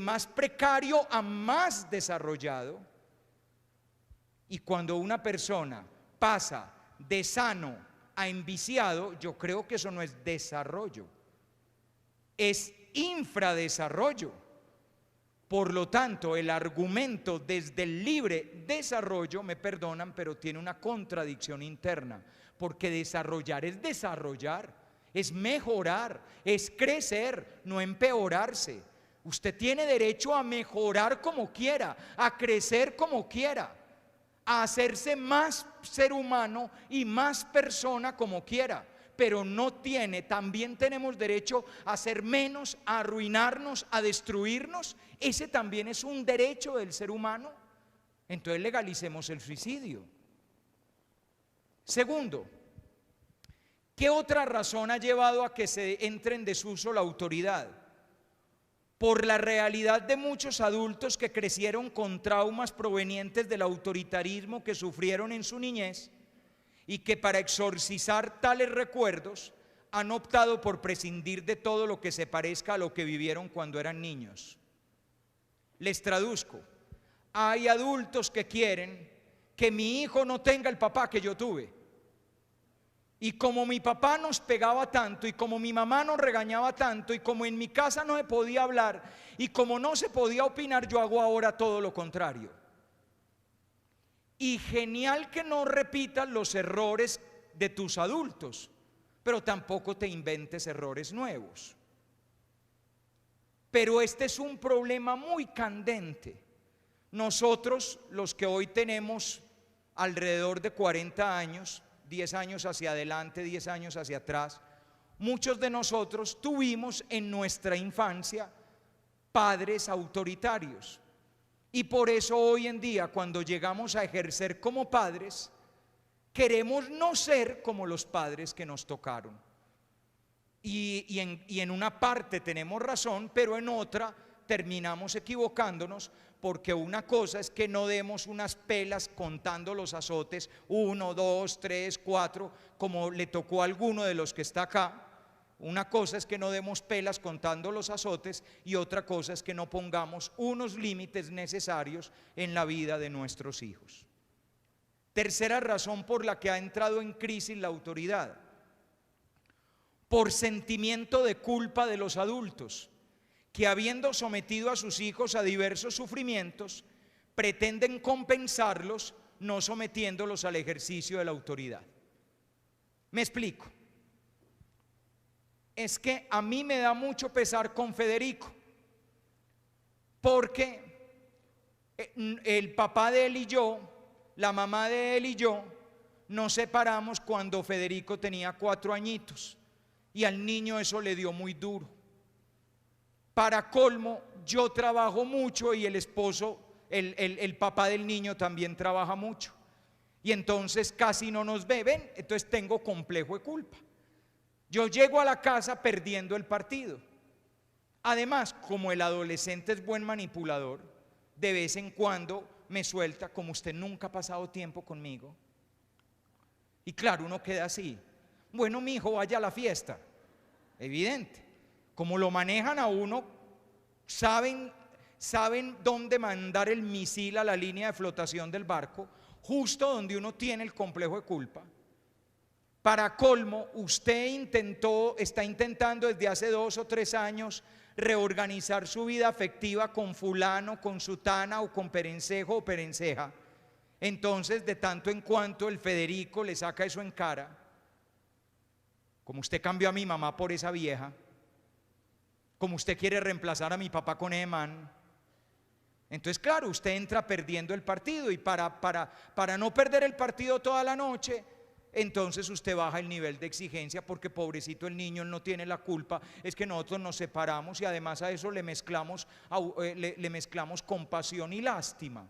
más precario a más desarrollado. Y cuando una persona pasa de sano a enviciado, yo creo que eso no es desarrollo, es infradesarrollo. Por lo tanto, el argumento desde el libre desarrollo, me perdonan, pero tiene una contradicción interna, porque desarrollar es desarrollar, es mejorar, es crecer, no empeorarse. Usted tiene derecho a mejorar como quiera, a crecer como quiera, a hacerse más ser humano y más persona como quiera. Pero también tenemos derecho a ser menos, a arruinarnos, a destruirnos. Ese también es un derecho del ser humano. Entonces legalicemos el suicidio. Segundo, ¿qué otra razón ha llevado a que se entre en desuso la autoridad? Por la realidad de muchos adultos que crecieron con traumas provenientes del autoritarismo que sufrieron en su niñez, y que para exorcizar tales recuerdos han optado por prescindir de todo lo que se parezca a lo que vivieron cuando eran niños. Les traduzco: hay adultos que quieren que mi hijo no tenga el papá que yo tuve. Y como mi papá nos pegaba tanto, y como mi mamá nos regañaba tanto, y como en mi casa no se podía hablar, y como no se podía opinar, yo hago ahora todo lo contrario. Y genial que no repitas los errores de tus adultos, pero tampoco te inventes errores nuevos. Pero este es un problema muy candente. Nosotros, los que hoy tenemos alrededor de 40 años, 10 años hacia adelante, 10 años hacia atrás, muchos de nosotros tuvimos en nuestra infancia padres autoritarios. Y por eso hoy en día, cuando llegamos a ejercer como padres, queremos no ser como los padres que nos tocaron. Y en una parte tenemos razón, pero en otra terminamos equivocándonos, porque una cosa es que no demos unas pelas contando los azotes, 1, 2, 3, 4, como le tocó a alguno de los que está acá. Una cosa es que no demos pelas contando los azotes, y otra cosa es que no pongamos unos límites necesarios en la vida de nuestros hijos. Tercera razón por la que ha entrado en crisis la autoridad: por sentimiento de culpa de los adultos, que habiendo sometido a sus hijos a diversos sufrimientos, pretenden compensarlos no sometiéndolos al ejercicio de la autoridad. Me explico. Es que a mí me da mucho pesar con Federico, porque el papá de él y yo, la mamá de él y yo, nos separamos cuando Federico tenía 4 añitos y al niño eso le dio muy duro. Para colmo, yo trabajo mucho y el esposo, el papá del niño también trabaja mucho. Y entonces casi no nos ven, entonces tengo complejo de culpa. Yo llego a la casa perdiendo el partido. Además, como el adolescente es buen manipulador, de vez en cuando me suelta, como usted nunca ha pasado tiempo conmigo. Y claro, uno queda así. Bueno, mi hijo, vaya a la fiesta. Evidente. Como lo manejan a uno, saben dónde mandar el misil a la línea de flotación del barco, justo donde uno tiene el complejo de culpa. Para colmo, usted está intentando desde hace 2 o 3 años reorganizar su vida afectiva con fulano, con sutana o con perencejo o perenceja. Entonces, de tanto en cuanto el Federico le saca eso en cara, como usted cambió a mi mamá por esa vieja, como usted quiere reemplazar a mi papá con ese man. Entonces, claro, usted entra perdiendo el partido y para no perder el partido toda la noche, entonces usted baja el nivel de exigencia, porque pobrecito el niño, él no tiene la culpa, es que nosotros nos separamos y además a eso le mezclamos compasión y lástima.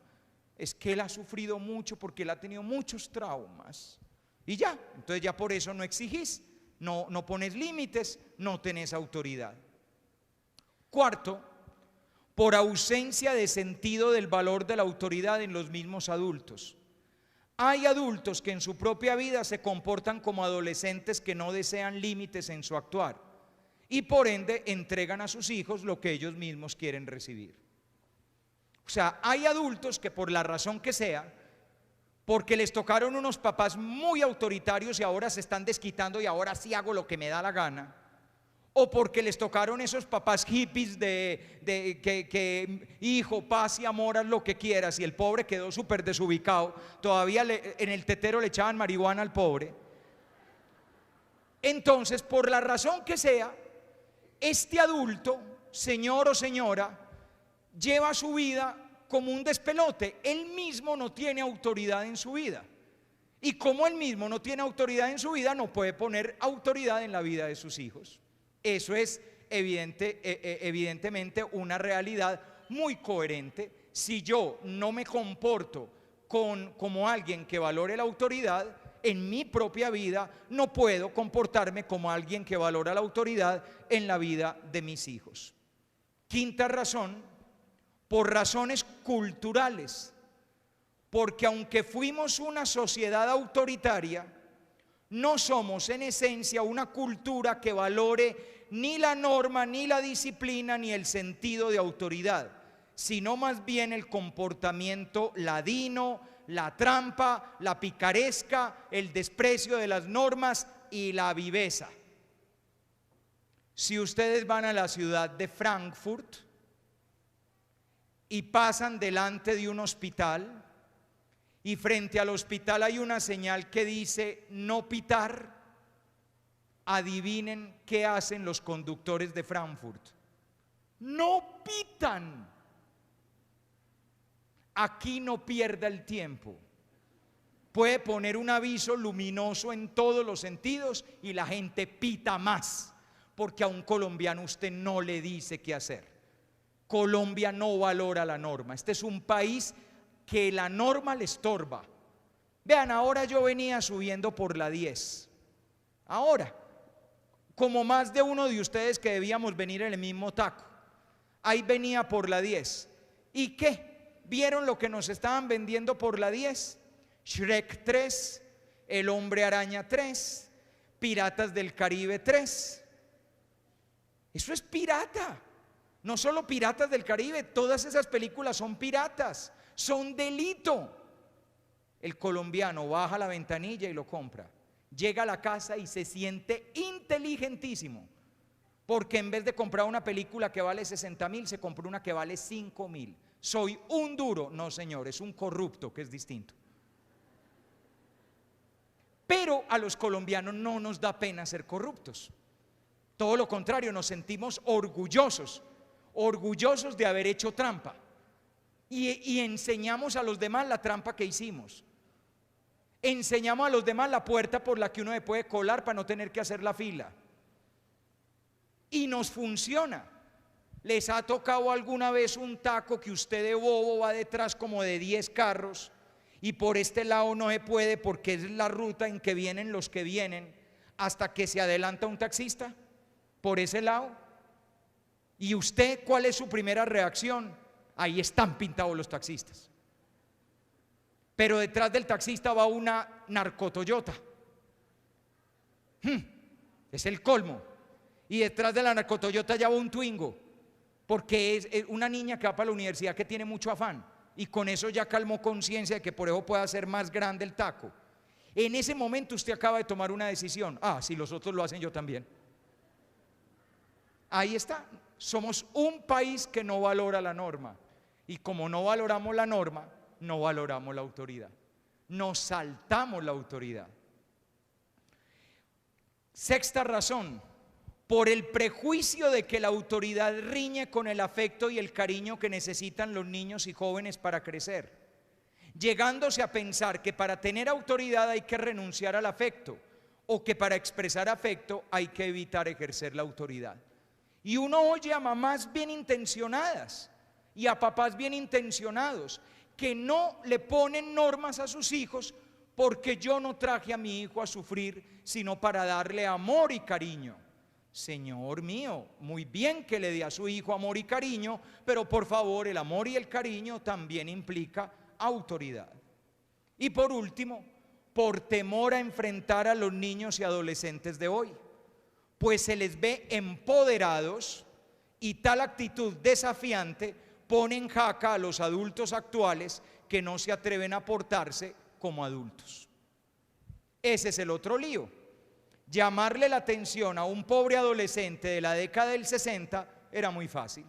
Es que él ha sufrido mucho porque él ha tenido muchos traumas y ya, entonces ya por eso no exigís, no pones límites, no tenés autoridad. Cuarto, por ausencia de sentido del valor de la autoridad en los mismos adultos. Hay adultos que en su propia vida se comportan como adolescentes que no desean límites en su actuar y por ende entregan a sus hijos lo que ellos mismos quieren recibir. O sea, hay adultos que por la razón que sea, porque les tocaron unos papás muy autoritarios y ahora se están desquitando y ahora sí hago lo que me da la gana, o porque les tocaron esos papás hippies que hijo, paz y amor, haz lo que quieras, y el pobre quedó súper desubicado, todavía en el tetero le echaban marihuana al pobre. Entonces, por la razón que sea, este adulto, señor o señora, lleva su vida como un despelote. Él mismo no tiene autoridad en su vida, y como él mismo no tiene autoridad en su vida, no puede poner autoridad en la vida de sus hijos. Eso es evidentemente una realidad muy coherente. Si yo no me comporto como alguien que valore la autoridad en mi propia vida, no puedo comportarme como alguien que valora la autoridad en la vida de mis hijos. Quinta razón, por razones culturales, porque aunque fuimos una sociedad autoritaria, no somos en esencia una cultura que valore ni la norma, ni la disciplina, ni el sentido de autoridad, sino más bien el comportamiento ladino, la trampa, la picaresca, el desprecio de las normas y la viveza. Si ustedes van a la ciudad de Frankfurt y pasan delante de un hospital, y frente al hospital hay una señal que dice no pitar, adivinen qué hacen los conductores de Frankfurt. No pitan. Aquí no pierda el tiempo. Puede poner un aviso luminoso en todos los sentidos y la gente pita más, porque a un colombiano usted no le dice qué hacer. Colombia no valora la norma. Este es un país que la norma le estorba. Vean, ahora yo venía subiendo por la 10. Ahora, como más de uno de ustedes que debíamos venir en el mismo taco, ahí venía por la 10. ¿Y qué? ¿Vieron lo que nos estaban vendiendo por la 10? Shrek 3, El Hombre Araña 3, Piratas del Caribe 3. Eso es pirata. No solo Piratas del Caribe, todas esas películas son piratas, son delito. El colombiano baja la ventanilla y lo compra. Llega a la casa y se siente inteligentísimo, porque en vez de comprar una película que vale 60.000, se compró una que vale 5.000. Soy un duro. No, señor, es un corrupto, que es distinto. Pero a los colombianos no nos da pena ser corruptos. Todo lo contrario, nos sentimos orgullosos de haber hecho trampa. Y enseñamos a los demás la trampa que hicimos. Enseñamos a los demás la puerta por la que uno se puede colar para no tener que hacer la fila. Y nos funciona. ¿Les ha tocado alguna vez un taco que usted de bobo va detrás como de 10 carros y por este lado no se puede porque es la ruta en que vienen los que vienen, hasta que se adelanta un taxista por ese lado? ¿Y usted cuál es su primera reacción? Ahí están pintados los taxistas. Pero detrás del taxista va una narcotoyota. Es el colmo. Y detrás de la narcotoyota ya va un Twingo, porque es una niña que va para la universidad que tiene mucho afán, y con eso ya calmó conciencia de que por eso puede hacer más grande el taco. En ese momento usted acaba de tomar una decisión. Si los otros lo hacen, yo también. Ahí está. Somos un país que no valora la norma, y como no valoramos la norma, no valoramos la autoridad. Nos saltamos la autoridad. Sexta razón: por el prejuicio de que la autoridad riñe con el afecto y el cariño que necesitan los niños y jóvenes para crecer, llegándose a pensar que para tener autoridad hay que renunciar al afecto, o que para expresar afecto hay que evitar ejercer la autoridad. Y uno oye a mamás bien intencionadas y a papás bien intencionados que no le ponen normas a sus hijos, porque yo no traje a mi hijo a sufrir, sino para darle amor y cariño. Señor mío, muy bien que le dé a su hijo amor y cariño, pero por favor, el amor y el cariño también implica autoridad. Y por último, por temor a enfrentar a los niños y adolescentes de hoy, pues se les ve empoderados, y tal actitud desafiante pone en jaca a los adultos actuales que no se atreven a portarse como adultos. Ese es el otro lío. Llamarle la atención a un pobre adolescente de la década del 60 era muy fácil,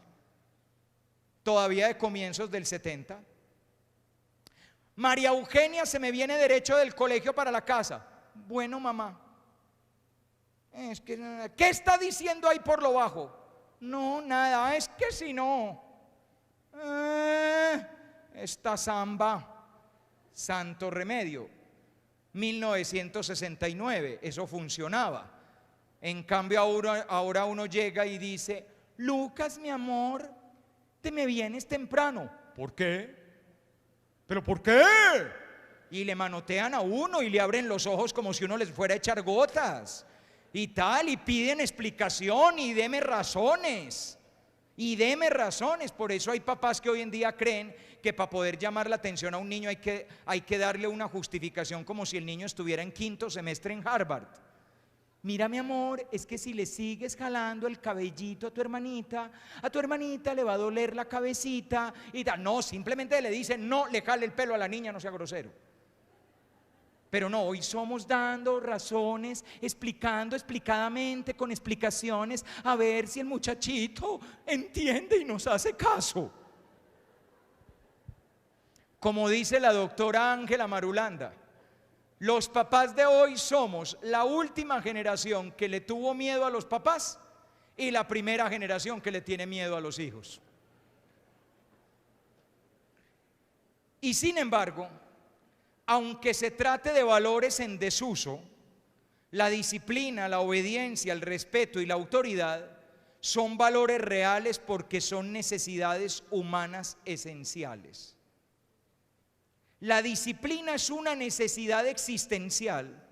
todavía de comienzos del 70. María Eugenia se me viene derecho del colegio para la casa. Bueno, mamá, ¿qué está diciendo ahí por lo bajo? No, nada, es que si no, esta samba, santo remedio. 1969, eso funcionaba. En cambio ahora uno llega y dice: Lucas, mi amor, te me vienes temprano. ¿Por qué? ¿Pero por qué? Y le manotean a uno y le abren los ojos como si uno les fuera a echar gotas y tal, y piden explicación y deme razones. Por eso hay papás que hoy en día creen que para poder llamar la atención a un niño hay que darle una justificación, como si el niño estuviera en 5º semestre en Harvard. Mira, mi amor, es que si le sigues jalando el cabellito a tu hermanita le va a doler la cabecita y tal. No, simplemente le dicen: no le jale el pelo a la niña, no sea grosero. Pero no, hoy somos dando razones, explicando explicadamente, con explicaciones, a ver si el muchachito entiende y nos hace caso. Como dice la doctora Ángela Marulanda, los papás de hoy somos la última generación que le tuvo miedo a los papás y la primera generación que le tiene miedo a los hijos. Y sin embargo, aunque se trate de valores en desuso, la disciplina, la obediencia, el respeto y la autoridad son valores reales porque son necesidades humanas esenciales. La disciplina es una necesidad existencial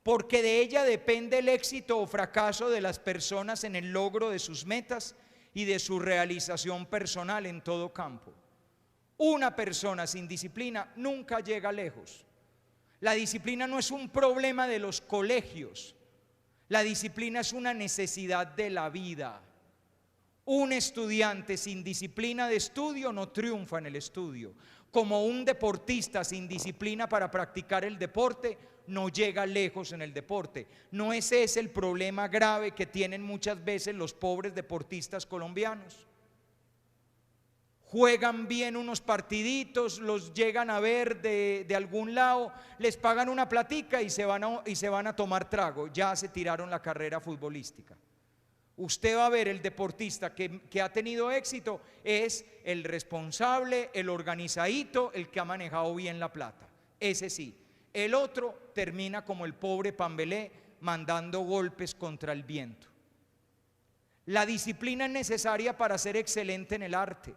porque de ella depende el éxito o fracaso de las personas en el logro de sus metas y de su realización personal en todo campo. Una persona sin disciplina nunca llega lejos. La disciplina no es un problema de los colegios. La disciplina es una necesidad de la vida. Un estudiante sin disciplina de estudio no triunfa en el estudio. Como un deportista sin disciplina para practicar el deporte no llega lejos en el deporte. ¿No ese es el problema grave que tienen muchas veces los pobres deportistas colombianos? juegan bien unos partiditos, los llegan a ver de algún lado, les pagan una platica y se van a tomar trago, ya se tiraron la carrera futbolística. Usted va a ver el deportista que ha tenido éxito es el responsable, el organizadito, el que ha manejado bien la plata, ese sí. El otro termina como el pobre Pambelé mandando golpes contra el viento. La disciplina es necesaria para ser excelente en el arte.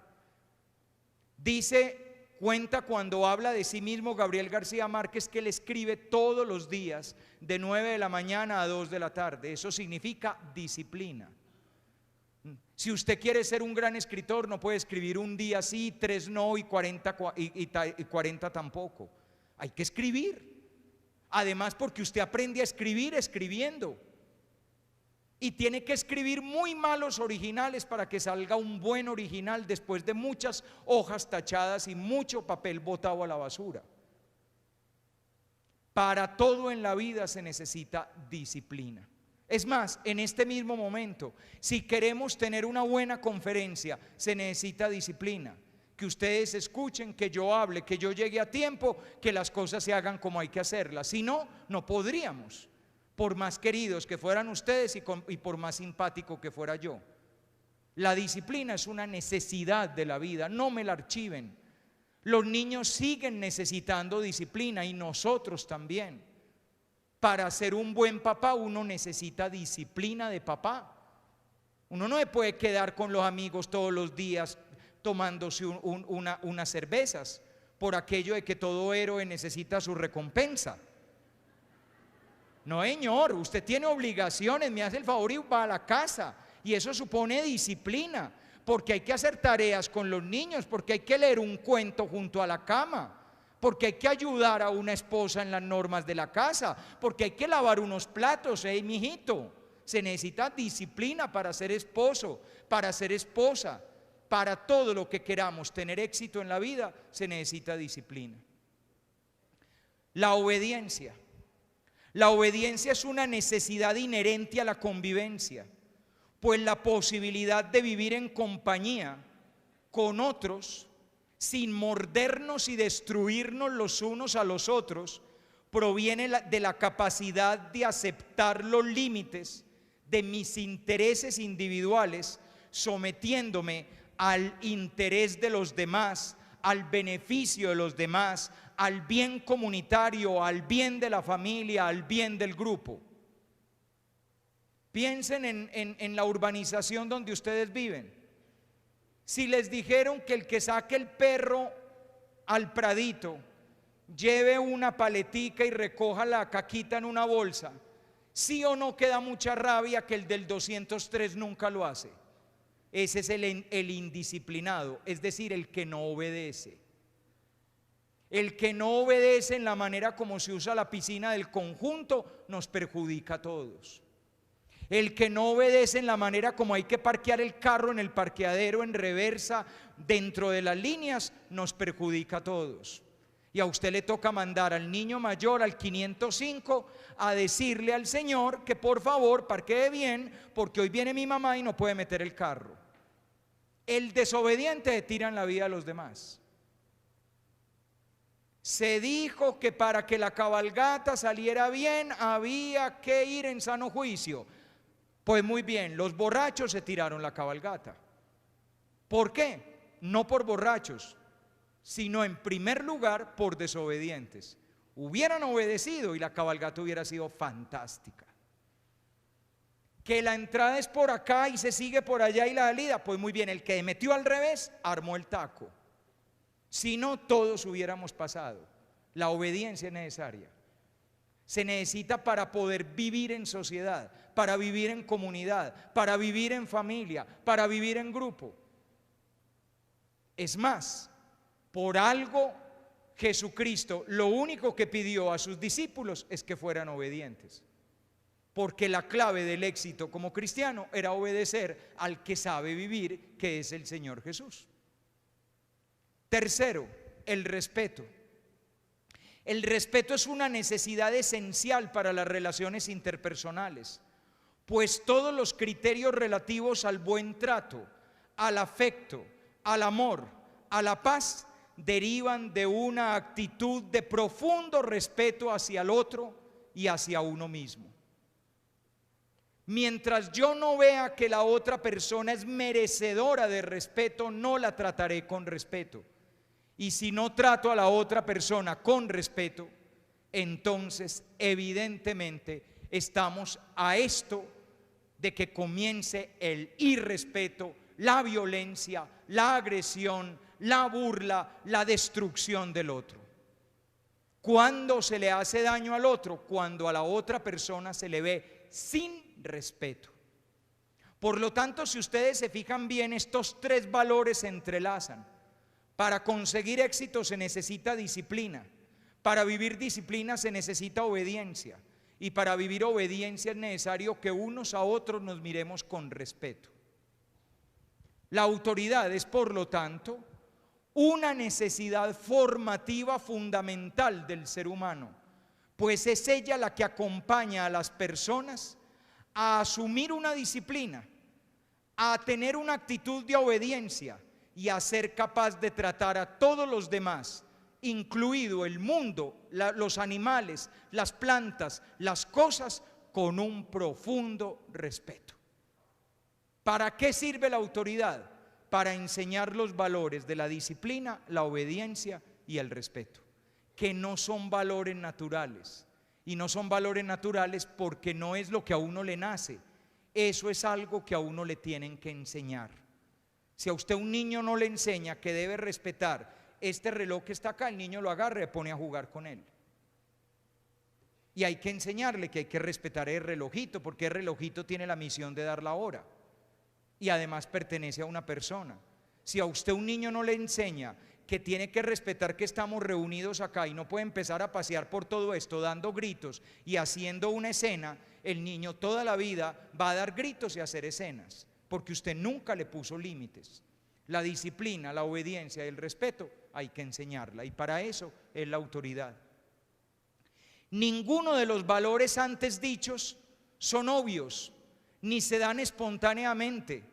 Cuenta cuando habla de sí mismo Gabriel García Márquez que él escribe todos los días de 9 de la mañana a 2 de la tarde. Eso significa disciplina. Si usted quiere ser un gran escritor, no puede escribir un día sí, 3 no y 40 tampoco. Hay que escribir. Además, porque usted aprende a escribir escribiendo. Y tiene que escribir muy malos originales para que salga un buen original después de muchas hojas tachadas y mucho papel botado a la basura. Para todo en la vida se necesita disciplina. Es más, en este mismo momento, si queremos tener una buena conferencia, se necesita disciplina. Que ustedes escuchen, que yo hable, que yo llegue a tiempo, que las cosas se hagan como hay que hacerlas. Si no, no podríamos, por más queridos que fueran ustedes y por más simpático que fuera yo. La disciplina es una necesidad de la vida, no me la archiven. Los niños siguen necesitando disciplina y nosotros también. Para ser un buen papá uno necesita disciplina de papá. Uno no se puede quedar con los amigos todos los días tomándose unas cervezas por aquello de que todo héroe necesita su recompensa. No, señor, usted tiene obligaciones, me hace el favor y va a la casa, y eso supone disciplina, porque hay que hacer tareas con los niños, porque hay que leer un cuento junto a la cama, porque hay que ayudar a una esposa en las normas de la casa, porque hay que lavar unos platos, mijito. Se necesita disciplina para ser esposo, para ser esposa. Para todo lo que queramos tener éxito en la vida se necesita disciplina. La obediencia. La obediencia es una necesidad inherente a la convivencia, pues la posibilidad de vivir en compañía con otros sin mordernos y destruirnos los unos a los otros proviene de la capacidad de aceptar los límites de mis intereses individuales, sometiéndome al interés de los demás, al beneficio de los demás, al bien comunitario, al bien de la familia, al bien del grupo. Piensen en la urbanización donde ustedes viven. Si les dijeron que el que saque el perro al pradito lleve una paletica y recoja la caquita en una bolsa, ¿sí o no queda mucha rabia que el del 203 nunca lo hace? Ese es el indisciplinado, es decir, el que no obedece. El que no obedece en la manera como se usa la piscina del conjunto nos perjudica a todos. El que no obedece en la manera como hay que parquear el carro en el parqueadero en reversa dentro de las líneas nos perjudica a todos. Y a usted le toca mandar al niño mayor, al 505, a decirle al señor que por favor parquee bien porque hoy viene mi mamá y no puede meter el carro. El desobediente le tira en la vida a los demás. Se dijo que para que la cabalgata saliera bien había que ir en sano juicio. Pues muy bien, los borrachos se tiraron la cabalgata. ¿Por qué? No por borrachos, sino en primer lugar por desobedientes. Hubieran obedecido y la cabalgata hubiera sido fantástica. Que la entrada es por acá y se sigue por allá y la salida, pues muy bien, el que metió al revés armó el taco. Si no, todos hubiéramos pasado. La obediencia es necesaria. Se necesita para poder vivir en sociedad, para vivir en comunidad, para vivir en familia, para vivir en grupo. Es más, por algo Jesucristo lo único que pidió a sus discípulos es que fueran obedientes. Porque la clave del éxito como cristiano era obedecer al que sabe vivir, que es el Señor Jesús. Tercero, el respeto. El respeto es una necesidad esencial para las relaciones interpersonales, pues todos los criterios relativos al buen trato, al afecto, al amor, a la paz derivan de una actitud de profundo respeto hacia el otro y hacia uno mismo. Mientras yo no vea que la otra persona es merecedora de respeto, no la trataré con respeto. Y si no trato a la otra persona con respeto, entonces evidentemente estamos a esto de que comience el irrespeto, la violencia, la agresión, la burla, la destrucción del otro. ¿Cuándo se le hace daño al otro? Cuando a la otra persona se le ve sin respeto. Por lo tanto, si ustedes se fijan bien, estos tres valores se entrelazan. Para conseguir éxito se necesita disciplina. Para vivir disciplina se necesita obediencia. Y para vivir obediencia es necesario que unos a otros nos miremos con respeto. La autoridad es, por lo tanto, una necesidad formativa fundamental del ser humano, pues es ella la que acompaña a las personas a asumir una disciplina, a tener una actitud de obediencia y a ser capaz de tratar a todos los demás, incluido el mundo, los animales, las plantas, las cosas, con un profundo respeto. ¿Para qué sirve la autoridad? Para enseñar los valores de la disciplina, la obediencia y el respeto, que no son valores naturales. Y no son valores naturales porque no es lo que a uno le nace. Eso es algo que a uno le tienen que enseñar. Si a usted un niño no le enseña que debe respetar este reloj que está acá, el niño lo agarra y pone a jugar con él. Y hay que enseñarle que hay que respetar el relojito, porque el relojito tiene la misión de dar la hora. Y además pertenece a una persona. Si a usted un niño no le enseña que tiene que respetar que estamos reunidos acá y no puede empezar a pasear por todo esto dando gritos y haciendo una escena, el niño toda la vida va a dar gritos y a hacer escenas, porque usted nunca le puso límites. La disciplina, la obediencia y el respeto hay que enseñarla, y para eso es la autoridad. Ninguno de los valores antes dichos son obvios, ni se dan espontáneamente,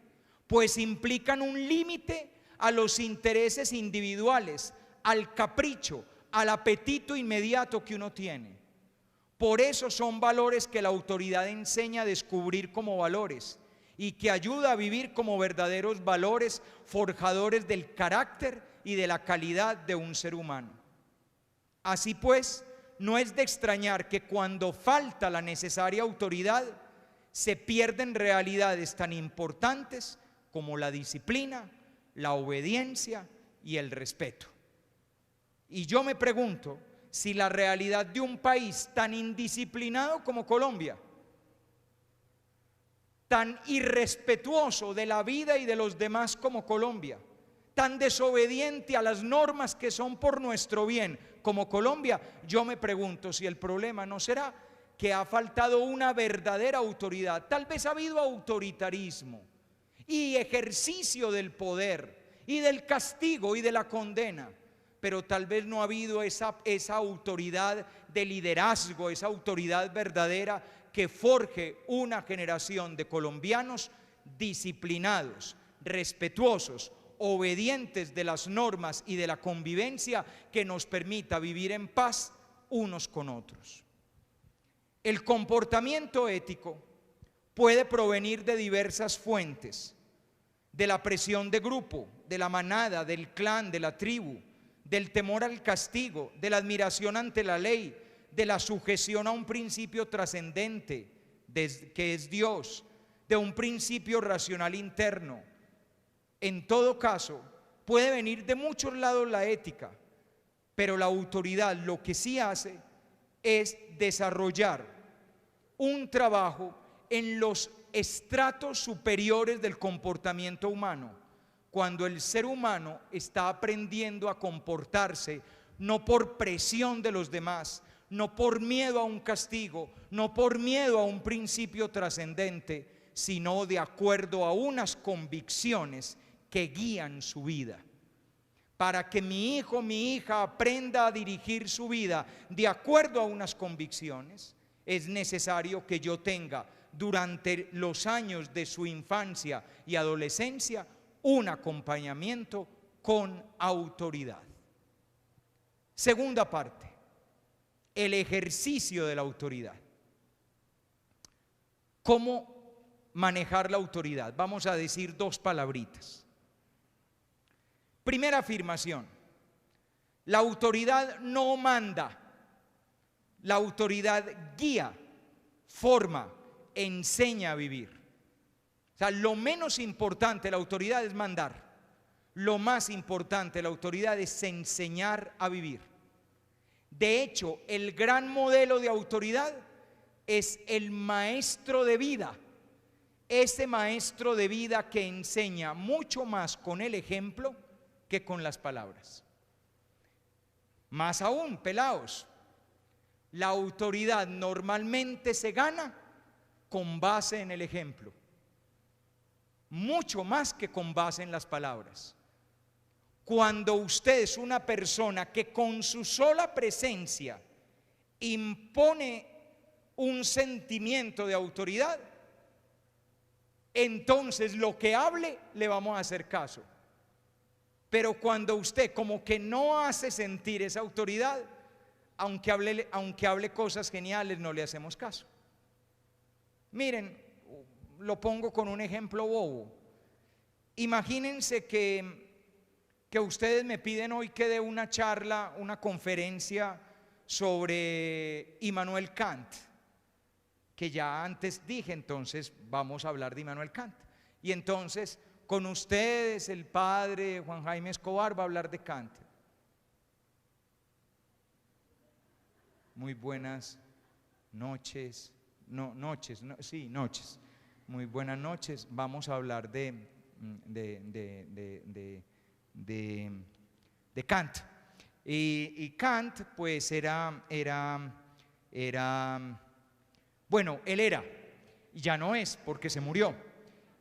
pues implican un límite a los intereses individuales, al capricho, al apetito inmediato que uno tiene. Por eso son valores que la autoridad enseña a descubrir como valores y que ayuda a vivir como verdaderos valores forjadores del carácter y de la calidad de un ser humano. Así pues, no es de extrañar que cuando falta la necesaria autoridad, se pierden realidades tan importantes como la disciplina, la obediencia y el respeto. Y yo me pregunto si la realidad de un país tan indisciplinado como Colombia, tan irrespetuoso de la vida y de los demás como Colombia, tan desobediente a las normas que son por nuestro bien como Colombia, yo me pregunto si el problema no será que ha faltado una verdadera autoridad. Tal vez ha habido autoritarismo y ejercicio del poder y del castigo y de la condena, pero tal vez no ha habido esa autoridad de liderazgo, esa autoridad verdadera que forje una generación de colombianos disciplinados, respetuosos, obedientes de las normas y de la convivencia que nos permita vivir en paz unos con otros. El comportamiento ético puede provenir de diversas fuentes: de la presión de grupo, de la manada, del clan, de la tribu, del temor al castigo, de la admiración ante la ley, de la sujeción a un principio trascendente que es Dios, de un principio racional interno. En todo caso, puede venir de muchos lados la ética, pero la autoridad lo que sí hace es desarrollar un trabajo en los estratos superiores del comportamiento humano, cuando el ser humano está aprendiendo a comportarse no por presión de los demás, no por miedo a un castigo, no por miedo a un principio trascendente, sino de acuerdo a unas convicciones que guían su vida. Para que mi hijo, mi hija aprenda a dirigir su vida de acuerdo a unas convicciones, es necesario que yo tenga durante los años de su infancia y adolescencia un acompañamiento con autoridad. Segunda parte, el ejercicio de la autoridad. ¿Cómo manejar la autoridad? Vamos a decir dos palabritas. Primera afirmación: la autoridad no manda, la autoridad guía, forma, enseña a vivir. O sea, lo menos importante de la autoridad es mandar. Lo más importante de la autoridad es enseñar a vivir. De hecho, el gran modelo de autoridad es el maestro de vida. Ese maestro de vida que enseña mucho más con el ejemplo que con las palabras. Más aún, pelados, la autoridad normalmente se gana con base en el ejemplo, mucho más que con base en las palabras. Cuando usted es una persona que con su sola presencia impone un sentimiento de autoridad, entonces lo que hable le vamos a hacer caso. Pero cuando usted como que no hace sentir esa autoridad, aunque hable cosas geniales, no le hacemos caso. Miren, lo pongo con un ejemplo bobo. Imagínense que ustedes me piden hoy que dé una charla, una conferencia sobre Immanuel Kant, que ya antes dije, entonces vamos a hablar de Immanuel Kant. Y entonces con ustedes el padre Juan Jaime Escobar va a hablar de Kant. Muy buenas noches, noches. Muy buenas noches. Vamos a hablar de Kant. Y Kant pues bueno, él era, y ya no es porque se murió.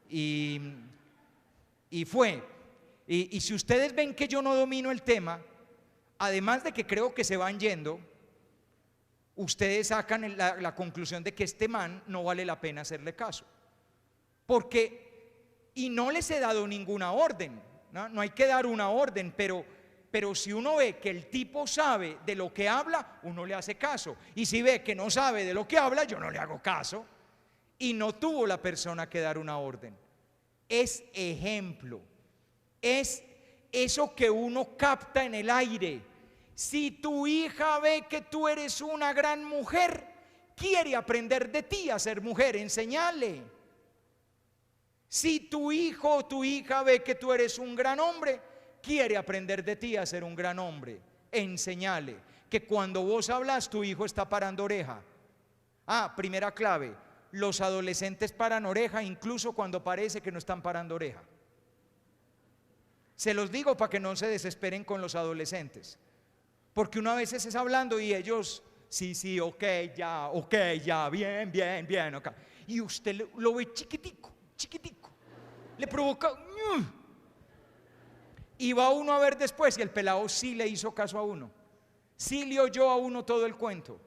Y si ustedes ven que yo no domino el tema, además de que creo que se van yendo, ustedes sacan la conclusión de que este man no vale la pena hacerle caso. Y no les he dado ninguna orden, no hay que dar una orden, pero si uno ve que el tipo sabe de lo que habla, uno le hace caso. Y si ve que no sabe de lo que habla, yo no le hago caso. Y no tuvo la persona que dar una orden. Es ejemplo, es eso que uno capta en el aire. Si tu hija ve que tú eres una gran mujer, quiere aprender de ti a ser mujer, enséñale. Si tu hijo o tu hija ve que tú eres un gran hombre, quiere aprender de ti a ser un gran hombre, enséñale. Que cuando vos hablas, tu hijo está parando oreja. Primera clave: los adolescentes paran oreja incluso cuando parece que no están parando oreja. Se los digo para que no se desesperen con los adolescentes, porque uno a veces es hablando y ellos, sí, ok, ya, bien, ok. Y usted lo ve chiquitico, le provoca, y va uno a ver después, y el pelado sí le hizo caso a uno, sí le oyó a uno todo el cuento.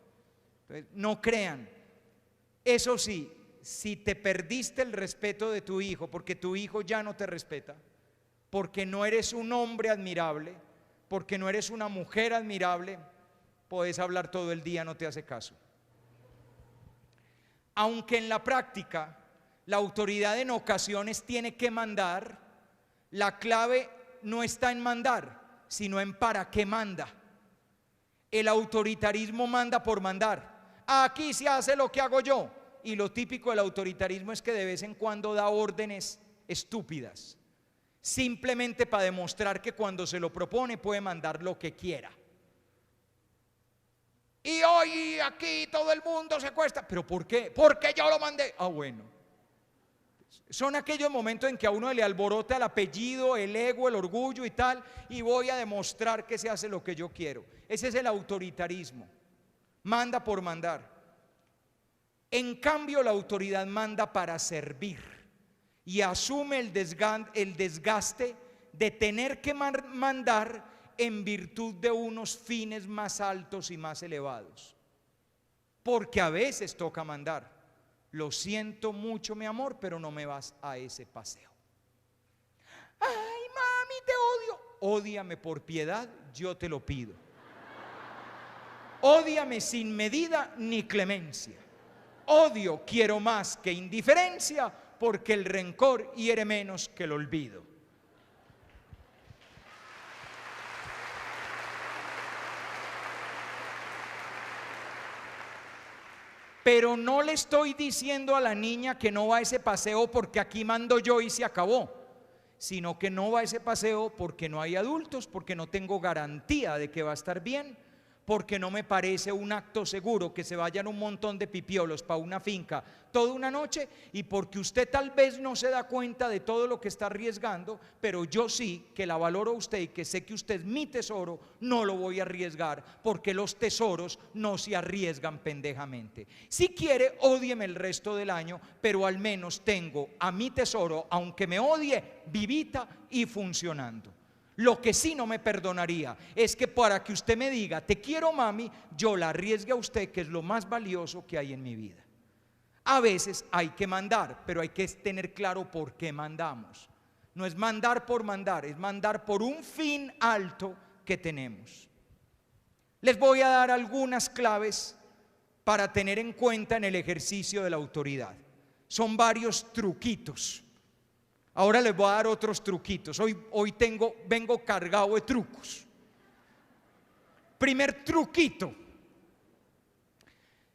Entonces, no crean. Eso sí, si te perdiste el respeto de tu hijo, porque tu hijo ya no te respeta, porque no eres un hombre admirable, porque no eres una mujer admirable, puedes hablar todo el día, no te hace caso. Aunque en la práctica la autoridad en ocasiones tiene que mandar, la clave no está en mandar, sino en para qué manda. El autoritarismo manda por mandar. Aquí se hace lo que hago yo. Y lo típico del autoritarismo es que de vez en cuando da órdenes estúpidas, simplemente para demostrar que cuando se lo propone puede mandar lo que quiera. Y hoy aquí todo el mundo se cuesta. ¿Pero por qué? Porque yo lo mandé. Bueno. Son aquellos momentos en que a uno le alborota el apellido, el ego, el orgullo y tal, y voy a demostrar que se hace lo que yo quiero. Ese es el autoritarismo. Manda por mandar. En cambio, la autoridad manda para servir y asume el desgaste de tener que mandar en virtud de unos fines más altos y más elevados. Porque a veces toca mandar. Lo siento mucho, mi amor, pero no me vas a ese paseo. Ay, mami, te odio. ódiame por piedad, yo te lo pido. Ódiame sin medida ni clemencia. Odio quiero más que indiferencia, porque el rencor hiere menos que el olvido. Pero no le estoy diciendo a la niña que no va a ese paseo porque aquí mando yo y se acabó, sino que no va a ese paseo porque no hay adultos, porque no tengo garantía de que va a estar bien, porque no me parece un acto seguro que se vayan un montón de pipiolos para una finca toda una noche, y porque usted tal vez no se da cuenta de todo lo que está arriesgando, pero yo sí, que la valoro a usted y que sé que usted es mi tesoro, no lo voy a arriesgar, porque los tesoros no se arriesgan pendejamente. Si quiere, ódieme el resto del año, pero al menos tengo a mi tesoro, aunque me odie, vivita y funcionando. Lo que sí no me perdonaría es que para que usted me diga te quiero mami, yo la arriesgue a usted, que es lo más valioso que hay en mi vida. A veces hay que mandar, pero hay que tener claro por qué mandamos. No es mandar por mandar, es mandar por un fin alto que tenemos. Les voy a dar algunas claves para tener en cuenta en el ejercicio de la autoridad. Son varios truquitos. Ahora les voy a dar otros truquitos. Hoy vengo cargado de trucos. Primer truquito: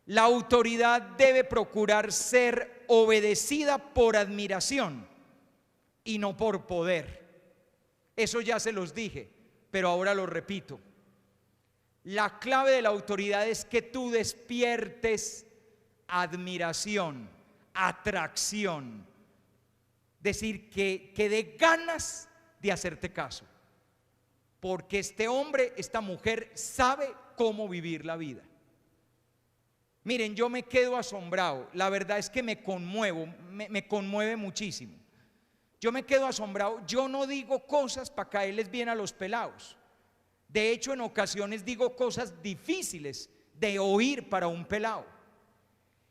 la autoridad debe procurar ser obedecida por admiración y no por poder. Eso ya se los dije, pero ahora lo repito. La clave de la autoridad es que tú despiertes admiración, atracción. Decir que dé ganas de hacerte caso, porque este hombre, esta mujer sabe cómo vivir la vida. Miren, yo me quedo asombrado, la verdad es que me conmuevo, me conmueve muchísimo. Yo me quedo asombrado, yo no digo cosas para caerles bien a los pelados. De hecho, en ocasiones digo cosas difíciles de oír para un pelado.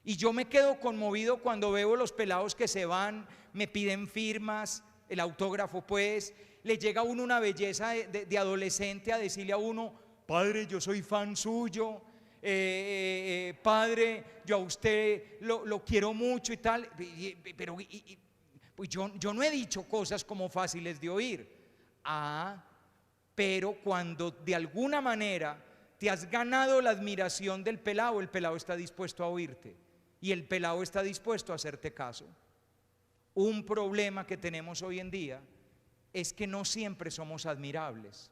Y yo me quedo conmovido cuando veo los pelados que se van, me piden firmas, el autógrafo pues, le llega a uno una belleza de adolescente a decirle a uno: padre, yo soy fan suyo, padre, yo a usted lo quiero mucho y tal. Pero pues yo no he dicho cosas como fáciles de oír. Pero cuando de alguna manera te has ganado la admiración del pelado, el pelado está dispuesto a oírte. Y el pelado está dispuesto a hacerte caso. Un problema que tenemos hoy en día es que no siempre somos admirables.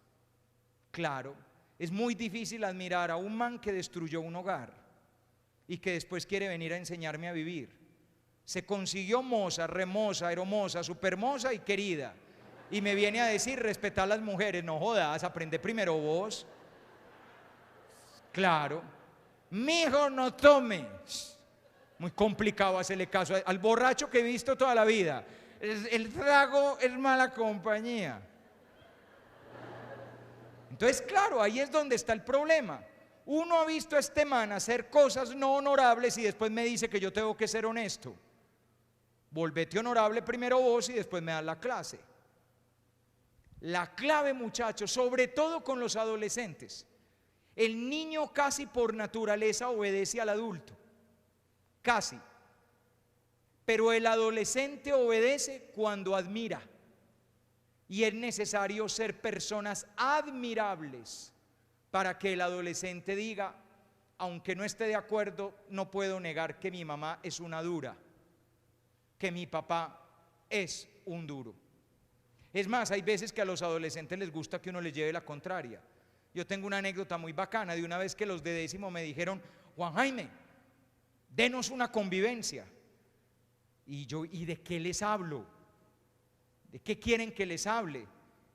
Claro, es muy difícil admirar a un man que destruyó un hogar y que después quiere venir a enseñarme a vivir. Se consiguió moza, remoza, hermosa, supermoza y querida, y me viene a decir respetar a las mujeres. No jodas, aprende primero vos. Claro, mijo, no tomes. Muy complicado hacerle caso al borracho que he visto toda la vida. El trago es mala compañía. Entonces, claro, ahí es donde está el problema. Uno ha visto a este man hacer cosas no honorables y después me dice que yo tengo que ser honesto. Volvete honorable primero vos y después me das la clase. La clave, muchachos, sobre todo con los adolescentes. El niño casi por naturaleza obedece al adulto. Casi. Pero el adolescente obedece cuando admira. Y es necesario ser personas admirables para que el adolescente diga: aunque no esté de acuerdo, no puedo negar que mi mamá es una dura, que mi papá es un duro. Es más, hay veces que a los adolescentes les gusta que uno les lleve la contraria. Yo tengo una anécdota muy bacana de una vez que los de décimo me dijeron: Juan Jaime, denos una convivencia. Y yo: ¿y de qué les hablo? ¿De qué quieren que les hable?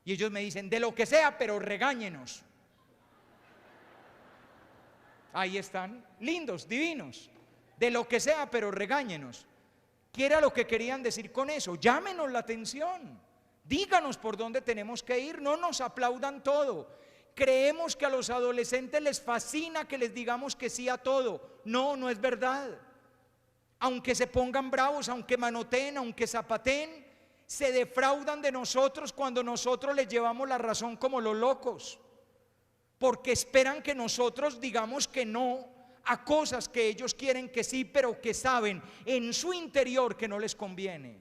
Y ellos me dicen: de lo que sea, pero regáñenos. Ahí están, lindos, divinos. De lo que sea, pero regáñenos. ¿Qué era lo que querían decir con eso? Llámenos la atención. Díganos por dónde tenemos que ir. No nos aplaudan todo. Creemos que a los adolescentes les fascina que les digamos que sí a todo. No, no es verdad. Aunque se pongan bravos, aunque manoteen, aunque zapateen, se defraudan de nosotros cuando nosotros les llevamos la razón como los locos, porque esperan que nosotros digamos que no a cosas que ellos quieren que sí, pero que saben en su interior que no les conviene.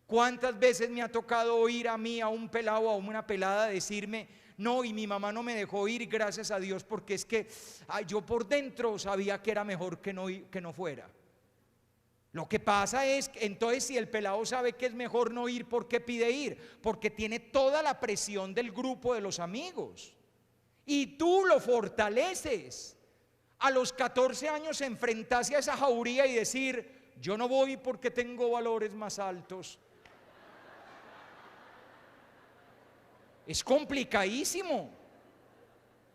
¿Cuántas veces me ha tocado oír a mí, a un pelado, a una pelada decirme: no, y mi mamá no me dejó ir, gracias a Dios, porque es que yo por dentro sabía que era mejor que no fuera? Lo que pasa es que entonces, si el pelado sabe que es mejor no ir, ¿por qué pide ir? Porque tiene toda la presión del grupo de los amigos, y tú lo fortaleces. A los 14 años enfrentarse a esa jauría y decir: yo no voy porque tengo valores más altos, es complicadísimo.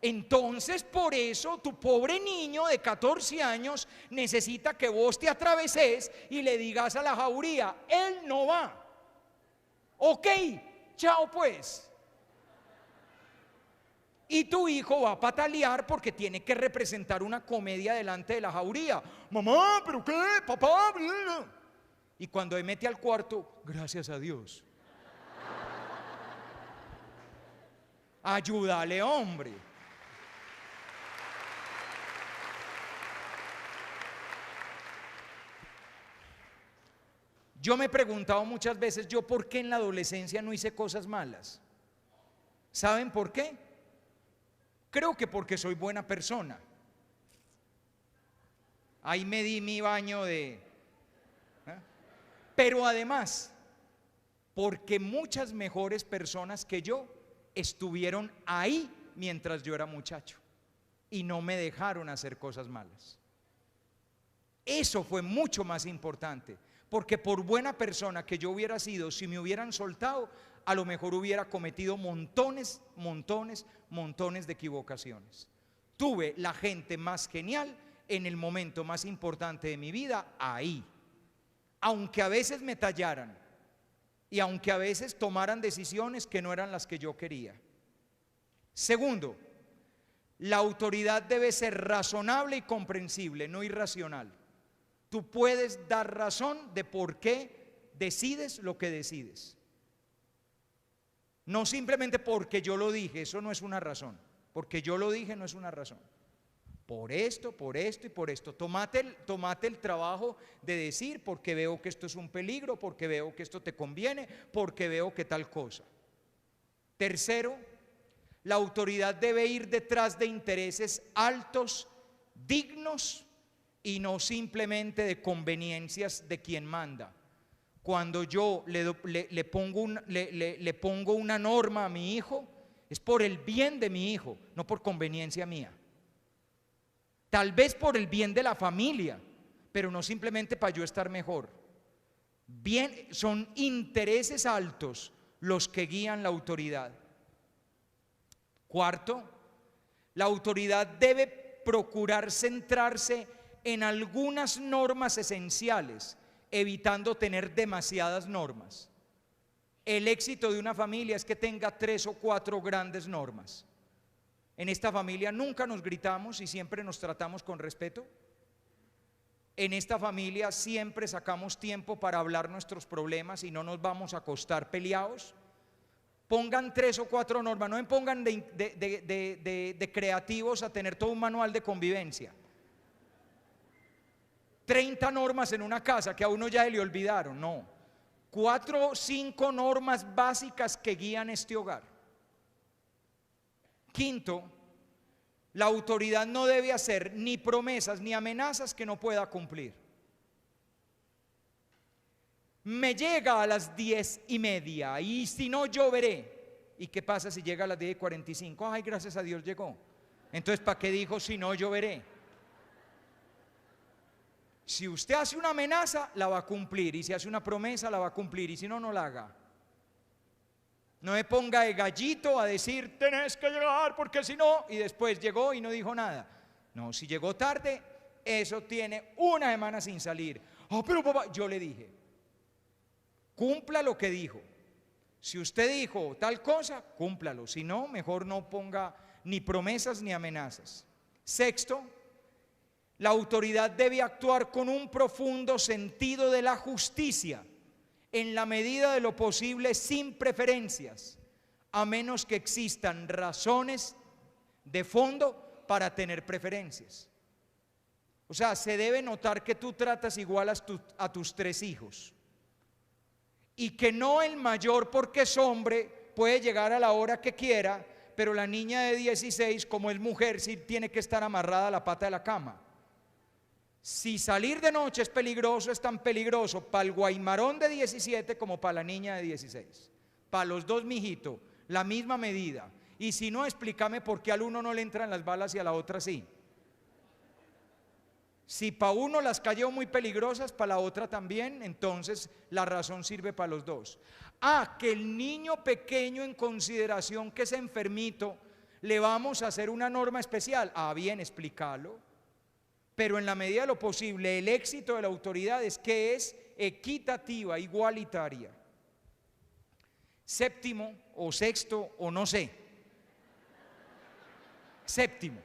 Entonces, por eso tu pobre niño de 14 años necesita que vos te atraveses y le digas a la jauría: él no va. Ok, chao pues. Y tu hijo va a patalear porque tiene que representar una comedia delante de la jauría. Mamá, ¿pero qué? Papá. Y cuando me mete al cuarto: gracias a Dios. Ayúdale, hombre. Yo me he preguntado muchas veces, yo por qué en la adolescencia no hice cosas malas. ¿Saben por qué? Creo que porque soy buena persona. Ahí me di mi baño pero además, porque muchas mejores personas que yo estuvieron ahí mientras yo era muchacho y no me dejaron hacer cosas malas. Eso fue mucho más importante, porque por buena persona que yo hubiera sido, si me hubieran soltado, a lo mejor hubiera cometido montones de equivocaciones. Tuve la gente más genial en el momento más importante de mi vida ahí, aunque a veces me tallaran y aunque a veces tomaran decisiones que no eran las que yo quería. Segundo, la autoridad debe ser razonable y comprensible, no irracional. Tú puedes dar razón de por qué decides lo que decides. No simplemente porque yo lo dije, eso no es una razón. Porque yo lo dije no es una razón. Por esto y por esto. Tómate el trabajo de decir: porque veo que esto es un peligro, porque veo que esto te conviene, porque veo que tal cosa. Tercero, la autoridad debe ir detrás de intereses altos, dignos, y no simplemente de conveniencias de quien manda. Cuando yo le pongo una norma a mi hijo, es por el bien de mi hijo, no por conveniencia mía. Tal vez por el bien de la familia, pero no simplemente para yo estar mejor. Bien, son intereses altos los que guían la autoridad. Cuarto, la autoridad debe procurar centrarse en algunas normas esenciales, evitando tener demasiadas normas. El éxito de una familia es que tenga 3 o 4 grandes normas. En esta familia nunca nos gritamos y siempre nos tratamos con respeto. En esta familia siempre sacamos tiempo para hablar nuestros problemas y no nos vamos a acostar peleados. Pongan 3 o 4 normas, no me pongan de creativos a tener todo un manual de convivencia. 30 normas en una casa que a uno ya le olvidaron, no. 4 o 5 normas básicas que guían este hogar. Quinto, la autoridad no debe hacer ni promesas ni amenazas que no pueda cumplir. Me llega a las 10:30 y si no yo veré. ¿Y qué pasa si llega a las 10:45? Ay, gracias a Dios llegó. Entonces, ¿para qué dijo si no yo veré? Si usted hace una amenaza, la va a cumplir, y si hace una promesa, la va a cumplir, y si no, no la haga. No me ponga de gallito a decir: tenés que llegar porque si no, y después llegó y no dijo nada. No, si llegó tarde, eso tiene una semana sin salir. Pero papá, yo le dije: cumpla lo que dijo. Si usted dijo tal cosa, cúmplalo. Si no, mejor no ponga ni promesas ni amenazas. Sexto, la autoridad debe actuar con un profundo sentido de la justicia, en la medida de lo posible sin preferencias, a menos que existan razones de fondo para tener preferencias. O sea, se debe notar que tú tratas igual a tus 3 hijos y que no el mayor, porque es hombre, puede llegar a la hora que quiera, pero la niña de 16, como es mujer, sí tiene que estar amarrada a la pata de la cama. Si salir de noche es peligroso, es tan peligroso para el guaymarón de 17 como para la niña de 16. Para los dos, mijito, la misma medida. Y si no, explícame por qué al uno no le entran las balas y a la otra sí. Si para uno las cayó muy peligrosas, para la otra también, entonces la razón sirve para los dos. Que el niño pequeño, en consideración que es enfermito, le vamos a hacer una norma especial. Bien, explícalo. Pero en la medida de lo posible, el éxito de la autoridad es que es equitativa, igualitaria. Séptimo o sexto o no sé. Séptimo.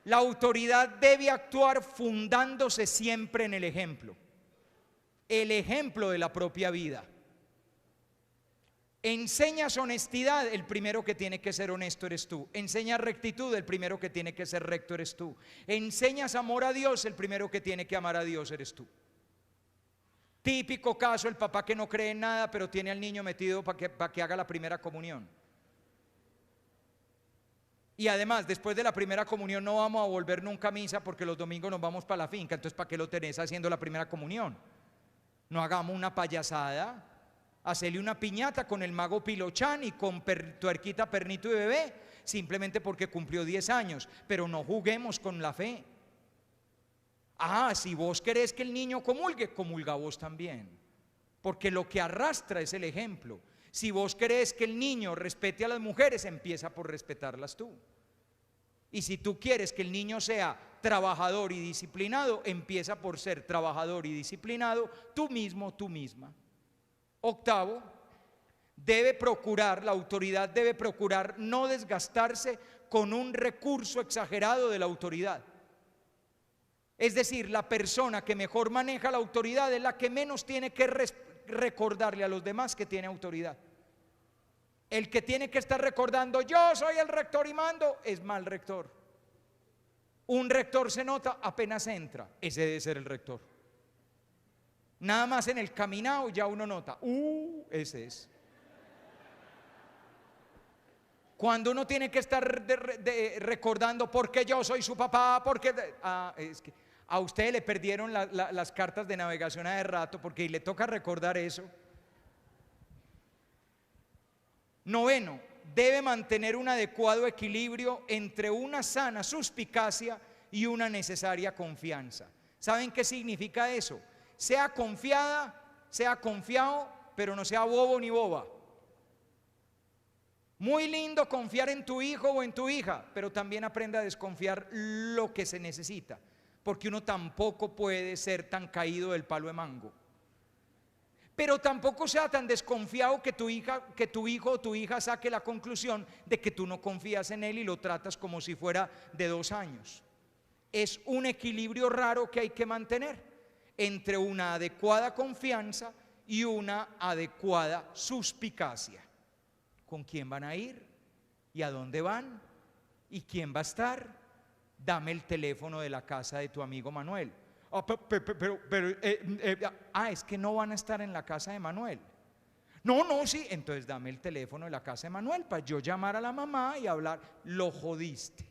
La autoridad debe actuar fundándose siempre en el ejemplo de la propia vida. Enseñas honestidad, el primero que tiene que ser honesto eres tú. Enseñas rectitud, el primero que tiene que ser recto eres tú. Enseñas amor a Dios, el primero que tiene que amar a Dios eres tú. Típico caso, el papá que no cree en nada, pero tiene al niño metido para que haga la primera comunión. Y además, después de la primera comunión no vamos a volver nunca a misa porque los domingos nos vamos para la finca. Entonces, ¿para qué lo tenés haciendo la primera comunión? No hagamos una payasada. Hacerle una piñata con el mago Pilochán y con tuerquita, pernito y bebé, simplemente porque cumplió 10 años. Pero no juguemos con la fe. Si vos querés que el niño comulgue, comulga vos también. Porque lo que arrastra es el ejemplo. Si vos querés que el niño respete a las mujeres, empieza por respetarlas tú. Y si tú quieres que el niño sea trabajador y disciplinado, empieza por ser trabajador y disciplinado tú mismo, tú misma. Octavo, la autoridad debe procurar no desgastarse con un recurso exagerado de la autoridad. Es decir, la persona que mejor maneja la autoridad es la que menos tiene que recordarle a los demás que tiene autoridad. El que tiene que estar recordando, yo soy el rector y mando, es mal rector. Un rector se nota apenas entra, ese debe ser el rector. Nada más en el caminado ya uno nota, ese es. Cuando uno tiene que estar recordando porque yo soy su papá, porque es que a usted le perdieron las cartas de navegación hace rato porque le toca recordar eso. Noveno, debe mantener un adecuado equilibrio entre una sana suspicacia y una necesaria confianza. ¿Saben qué significa eso? Sea confiada, sea confiado, pero no sea bobo ni boba. Muy lindo confiar en tu hijo o en tu hija, pero también aprenda a desconfiar lo que se necesita, porque uno tampoco puede ser tan caído del palo de mango. Pero tampoco sea tan desconfiado que tu hijo o tu hija saque la conclusión de que tú no confías en él y lo tratas como si fuera de 2 años. Es un equilibrio raro que hay que mantener entre una adecuada confianza y una adecuada suspicacia. ¿Con quién van a ir? ¿Y a dónde van? ¿Y quién va a estar? Dame el teléfono de la casa de tu amigo Manuel. Es que no van a estar en la casa de Manuel. No, sí, entonces dame el teléfono de la casa de Manuel para yo llamar a la mamá y hablar. Lo jodiste.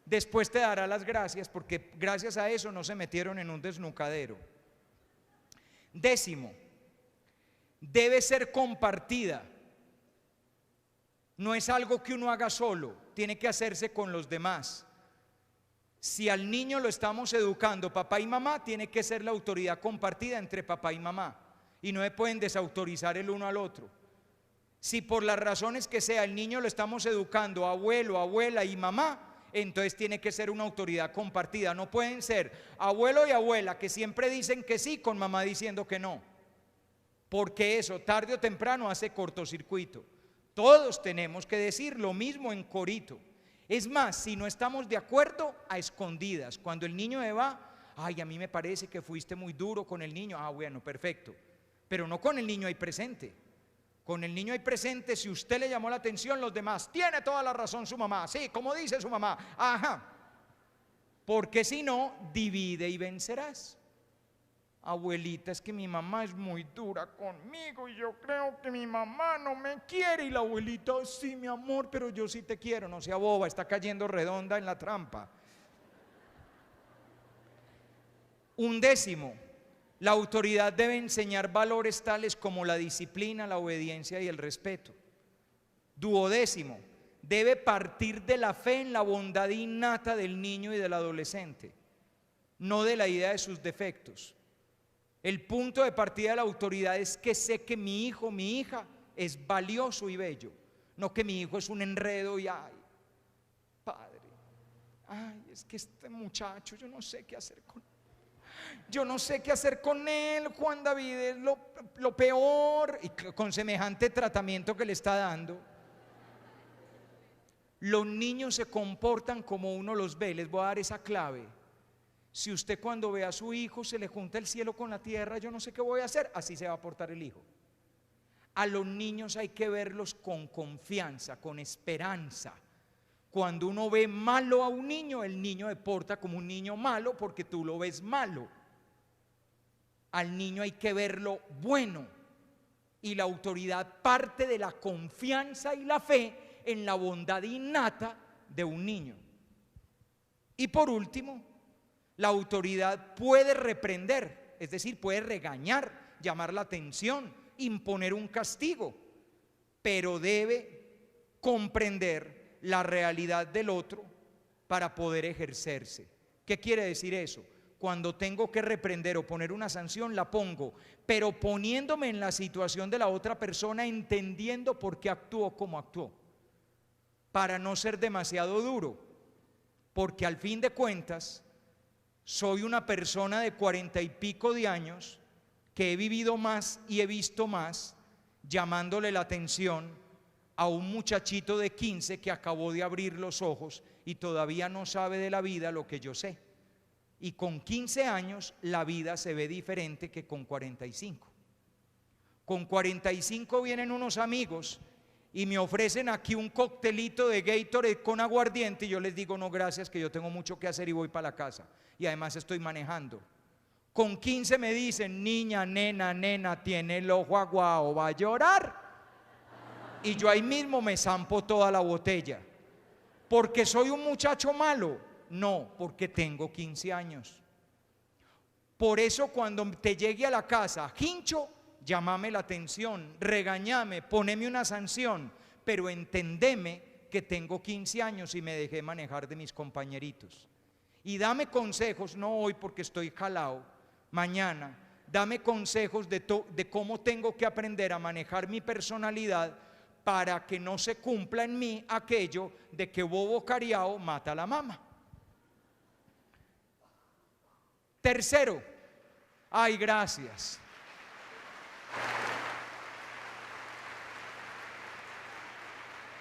Después te dará las gracias porque gracias a eso no se metieron en un desnucadero. Décimo, debe ser compartida. No es algo que uno haga solo, tiene que hacerse con los demás. Si al niño lo estamos educando papá y mamá, tiene que ser la autoridad compartida entre papá y mamá y no se pueden desautorizar el uno al otro. Si por las razones que sea el niño lo estamos educando abuelo, abuela y mamá, entonces tiene que ser una autoridad compartida. No pueden ser abuelo y abuela que siempre dicen que sí con mamá diciendo que no, porque eso tarde o temprano hace cortocircuito. Todos tenemos que decir lo mismo en corito. Es más, si no estamos de acuerdo, a escondidas. Cuando el niño va Ay, a mí me parece que fuiste muy duro con el niño. Ah, bueno, perfecto. Pero no con el niño ahí presente. Con el niño ahí presente, si usted le llamó la atención, los demás, tiene toda la razón su mamá. Sí, como dice su mamá. Ajá. Porque si no, divide y vencerás. Abuelita, es que mi mamá es muy dura conmigo y yo creo que mi mamá no me quiere. Y la abuelita, sí, mi amor, pero yo sí te quiero. No sea boba, está cayendo redonda en la trampa. 11, la autoridad debe enseñar valores tales como la disciplina, la obediencia y el respeto. 12, debe partir de la fe en la bondad innata del niño y del adolescente, no de la idea de sus defectos. El punto de partida de la autoridad es que sé que mi hijo, mi hija es valioso y bello, no que mi hijo es un enredo y ay, padre, ay, es que este muchacho yo no sé qué hacer con él. Yo no sé qué hacer con él, Juan David es lo peor, y con semejante tratamiento que le está dando. Los niños se comportan como uno los ve. Les voy a dar esa clave. Si usted cuando ve a su hijo se le junta el cielo con la tierra, yo no sé qué voy a hacer, así se va a portar el hijo. A los niños hay que verlos con confianza, con esperanza. Cuando uno ve malo a un niño, el niño se porta como un niño malo porque tú lo ves malo. Al niño hay que verlo bueno. Y la autoridad parte de la confianza y la fe en la bondad innata de un niño. Y por último, la autoridad puede reprender, es decir, puede regañar, llamar la atención, imponer un castigo, pero debe comprender la realidad del otro para poder ejercerse. ¿Qué quiere decir eso? Cuando tengo que reprender o poner una sanción, la pongo, pero poniéndome en la situación de la otra persona, entendiendo por qué actuó como actuó, para no ser demasiado duro, porque al fin de cuentas soy una persona de 40 y pico de años que he vivido más y he visto más, llamándole la atención a un muchachito de 15 que acabó de abrir los ojos y todavía no sabe de la vida lo que yo sé. Y con 15 años la vida se ve diferente que con 45. Con 45 vienen unos amigos y me ofrecen aquí un coctelito de Gatorade con aguardiente y yo les digo no gracias, que yo tengo mucho que hacer y voy para la casa y además estoy manejando. Con 15 me dicen, niña, nena, tiene el ojo aguado, va a llorar. Y yo ahí mismo me zampo toda la botella. ¿Porque soy un muchacho malo? No, porque tengo 15 años. Por eso cuando te llegue a la casa, hincho, llámame la atención, regañame, poneme una sanción, pero entendeme que tengo 15 años y me dejé manejar de mis compañeritos. Y dame consejos, no hoy porque estoy jalado, mañana, dame consejos de cómo tengo que aprender a manejar mi personalidad para que no se cumpla en mí aquello de que bobo cariao mata a la mamá. Tercero, ay, gracias.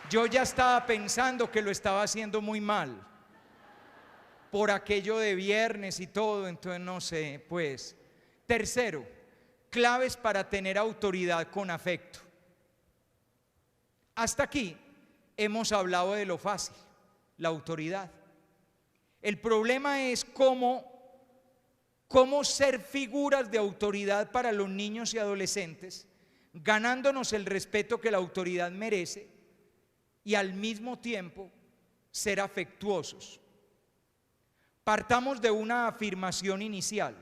Yo ya estaba pensando que lo estaba haciendo muy mal por aquello de viernes y todo, entonces no sé, pues. Tercero, claves para tener autoridad con afecto. Hasta aquí hemos hablado de lo fácil, la autoridad. El problema es cómo ser figuras de autoridad para los niños y adolescentes, ganándonos el respeto que la autoridad merece y al mismo tiempo ser afectuosos. Partamos de una afirmación inicial.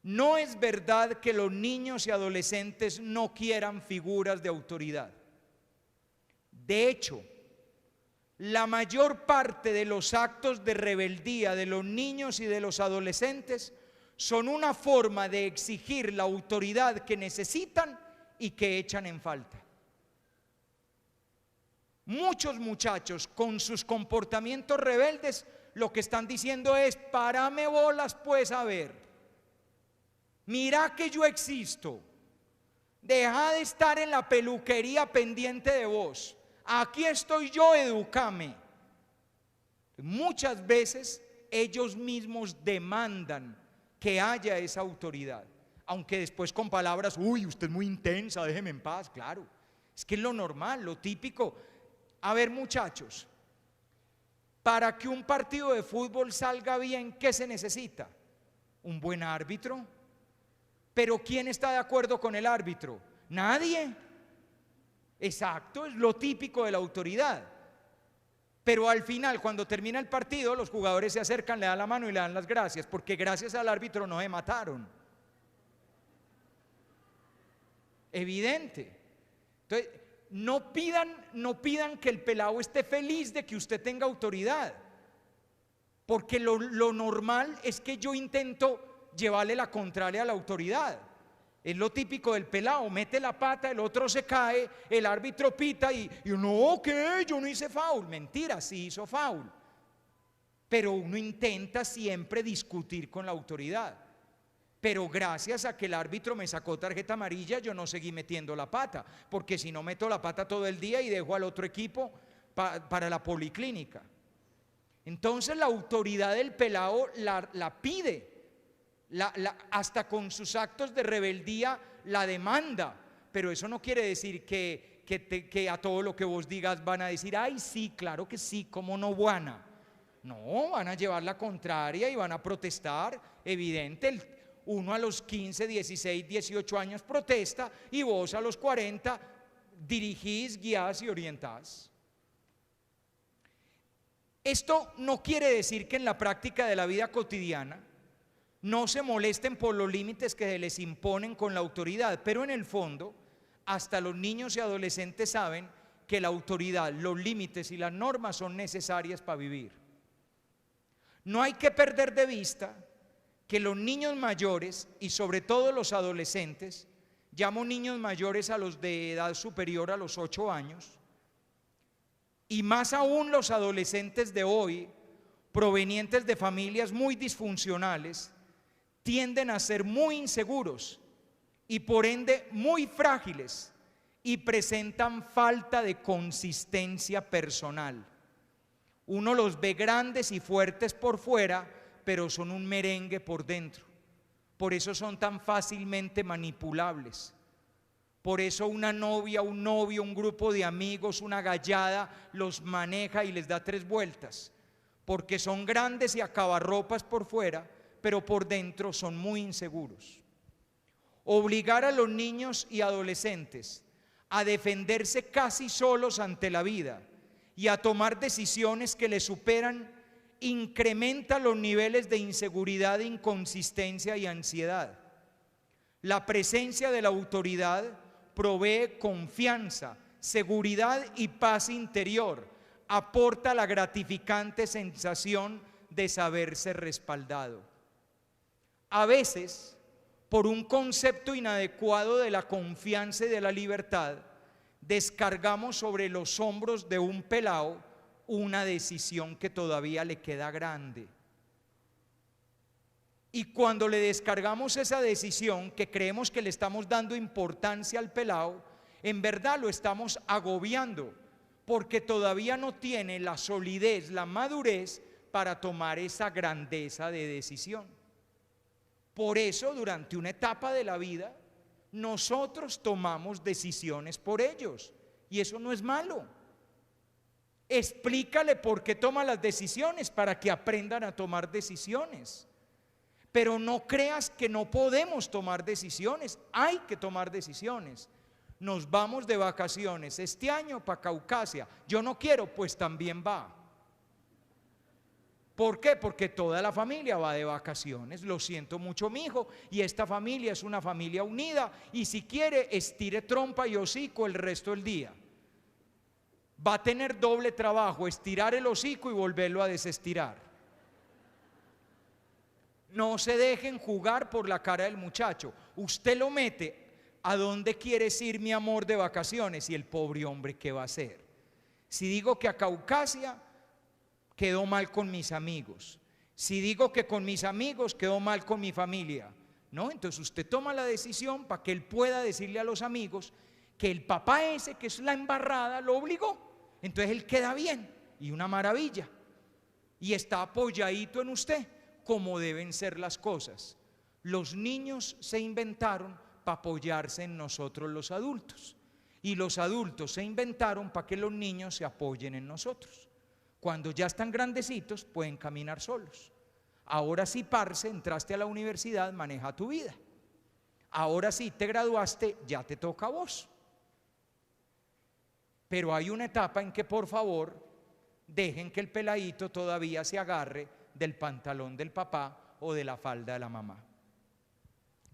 No es verdad que los niños y adolescentes no quieran figuras de autoridad. De hecho, la mayor parte de los actos de rebeldía de los niños y de los adolescentes son una forma de exigir la autoridad que necesitan y que echan en falta. Muchos muchachos con sus comportamientos rebeldes lo que están diciendo es: párame bolas pues, a ver, mira que yo existo, deja de estar en la peluquería pendiente de vos, aquí estoy yo, edúcame. Muchas veces ellos mismos demandan que haya esa autoridad. Aunque después con palabras, uy, usted es muy intensa, déjeme en paz, claro. Es que es lo normal, lo típico. A ver, muchachos, para que un partido de fútbol salga bien, ¿qué se necesita? Un buen árbitro. Pero ¿quién está de acuerdo con el árbitro? Nadie. Exacto, es lo típico de la autoridad. Pero al final, cuando termina el partido, los jugadores se acercan, le dan la mano y le dan las gracias, porque gracias al árbitro no se mataron. Evidente. Entonces, no pidan que el pelado esté feliz de que usted tenga autoridad, porque lo normal es que yo intento llevarle la contraria a la autoridad. Es lo típico del pelado, mete la pata, el otro se cae, el árbitro pita y no, ¿qué? Yo no hice foul. Mentira, sí hizo foul. Pero uno intenta siempre discutir con la autoridad. Pero gracias a que el árbitro me sacó tarjeta amarilla, yo no seguí metiendo la pata, porque si no meto la pata todo el día y dejo al otro equipo para la policlínica. Entonces la autoridad del pelado la pide. Hasta con sus actos de rebeldía la demanda, pero eso no quiere decir que a todo lo que vos digas van a decir, ay sí, claro que sí, cómo no van no, van a llevar la contraria y van a protestar, evidente. Uno a los 15, 16, 18 años protesta y vos a los 40 dirigís, guías y orientás. Esto no quiere decir que en la práctica de la vida cotidiana no se molesten por los límites que se les imponen con la autoridad, pero en el fondo, hasta los niños y adolescentes saben que la autoridad, los límites y las normas son necesarias para vivir. No hay que perder de vista que los niños mayores y sobre todo los adolescentes, llamo niños mayores a los de edad superior a los 8 años, y más aún los adolescentes de hoy, provenientes de familias muy disfuncionales, tienden a ser muy inseguros y por ende muy frágiles y presentan falta de consistencia personal. Uno los ve grandes y fuertes por fuera, pero son un merengue por dentro. Por eso son tan fácilmente manipulables. Por eso una novia, un novio, un grupo de amigos, una gallada los maneja y les da 3 vueltas. Porque son grandes y acabarropas por fuera, pero por dentro son muy inseguros. Obligar a los niños y adolescentes a defenderse casi solos ante la vida y a tomar decisiones que les superan incrementa los niveles de inseguridad, inconsistencia y ansiedad. La presencia de la autoridad provee confianza, seguridad y paz interior, aporta la gratificante sensación de saberse respaldado. A veces, por un concepto inadecuado de la confianza y de la libertad, descargamos sobre los hombros de un pelao una decisión que todavía le queda grande. Y cuando le descargamos esa decisión, que creemos que le estamos dando importancia al pelao, en verdad lo estamos agobiando, porque todavía no tiene la solidez, la madurez para tomar esa grandeza de decisión. Por eso, durante una etapa de la vida, nosotros tomamos decisiones por ellos, y eso no es malo. Explícale por qué toma las decisiones, para que aprendan a tomar decisiones. Pero no creas que no podemos tomar decisiones, hay que tomar decisiones. Nos vamos de vacaciones este año para Caucasia, yo no quiero, pues también va. ¿Por qué? Porque toda la familia va de vacaciones. Lo siento mucho, mijo, y esta familia es una familia unida, y si quiere, estire trompa y hocico el resto del día. Va a tener doble trabajo, estirar el hocico y volverlo a desestirar. No se dejen jugar por la cara del muchacho. Usted lo mete, ¿a dónde quieres ir, mi amor, de vacaciones? Y el pobre hombre, ¿qué va a hacer? Si digo que a Caucasia, quedó mal con mis amigos. Si digo que con mis amigos, quedó mal con mi familia. No, entonces usted toma la decisión para que él pueda decirle a los amigos que el papá ese, que es la embarrada, lo obligó. Entonces él queda bien y una maravilla. y está apoyadito en usted, como deben ser las cosas. Los niños se inventaron para apoyarse en nosotros los adultos, y los adultos se inventaron para que los niños se apoyen en nosotros. Cuando ya están grandecitos pueden caminar solos. Ahora sí, parce, entraste a la universidad, maneja tu vida. Ahora sí, te graduaste, ya te toca a vos. Pero hay una etapa en que, por favor, dejen que el peladito todavía se agarre del pantalón del papá o de la falda de la mamá.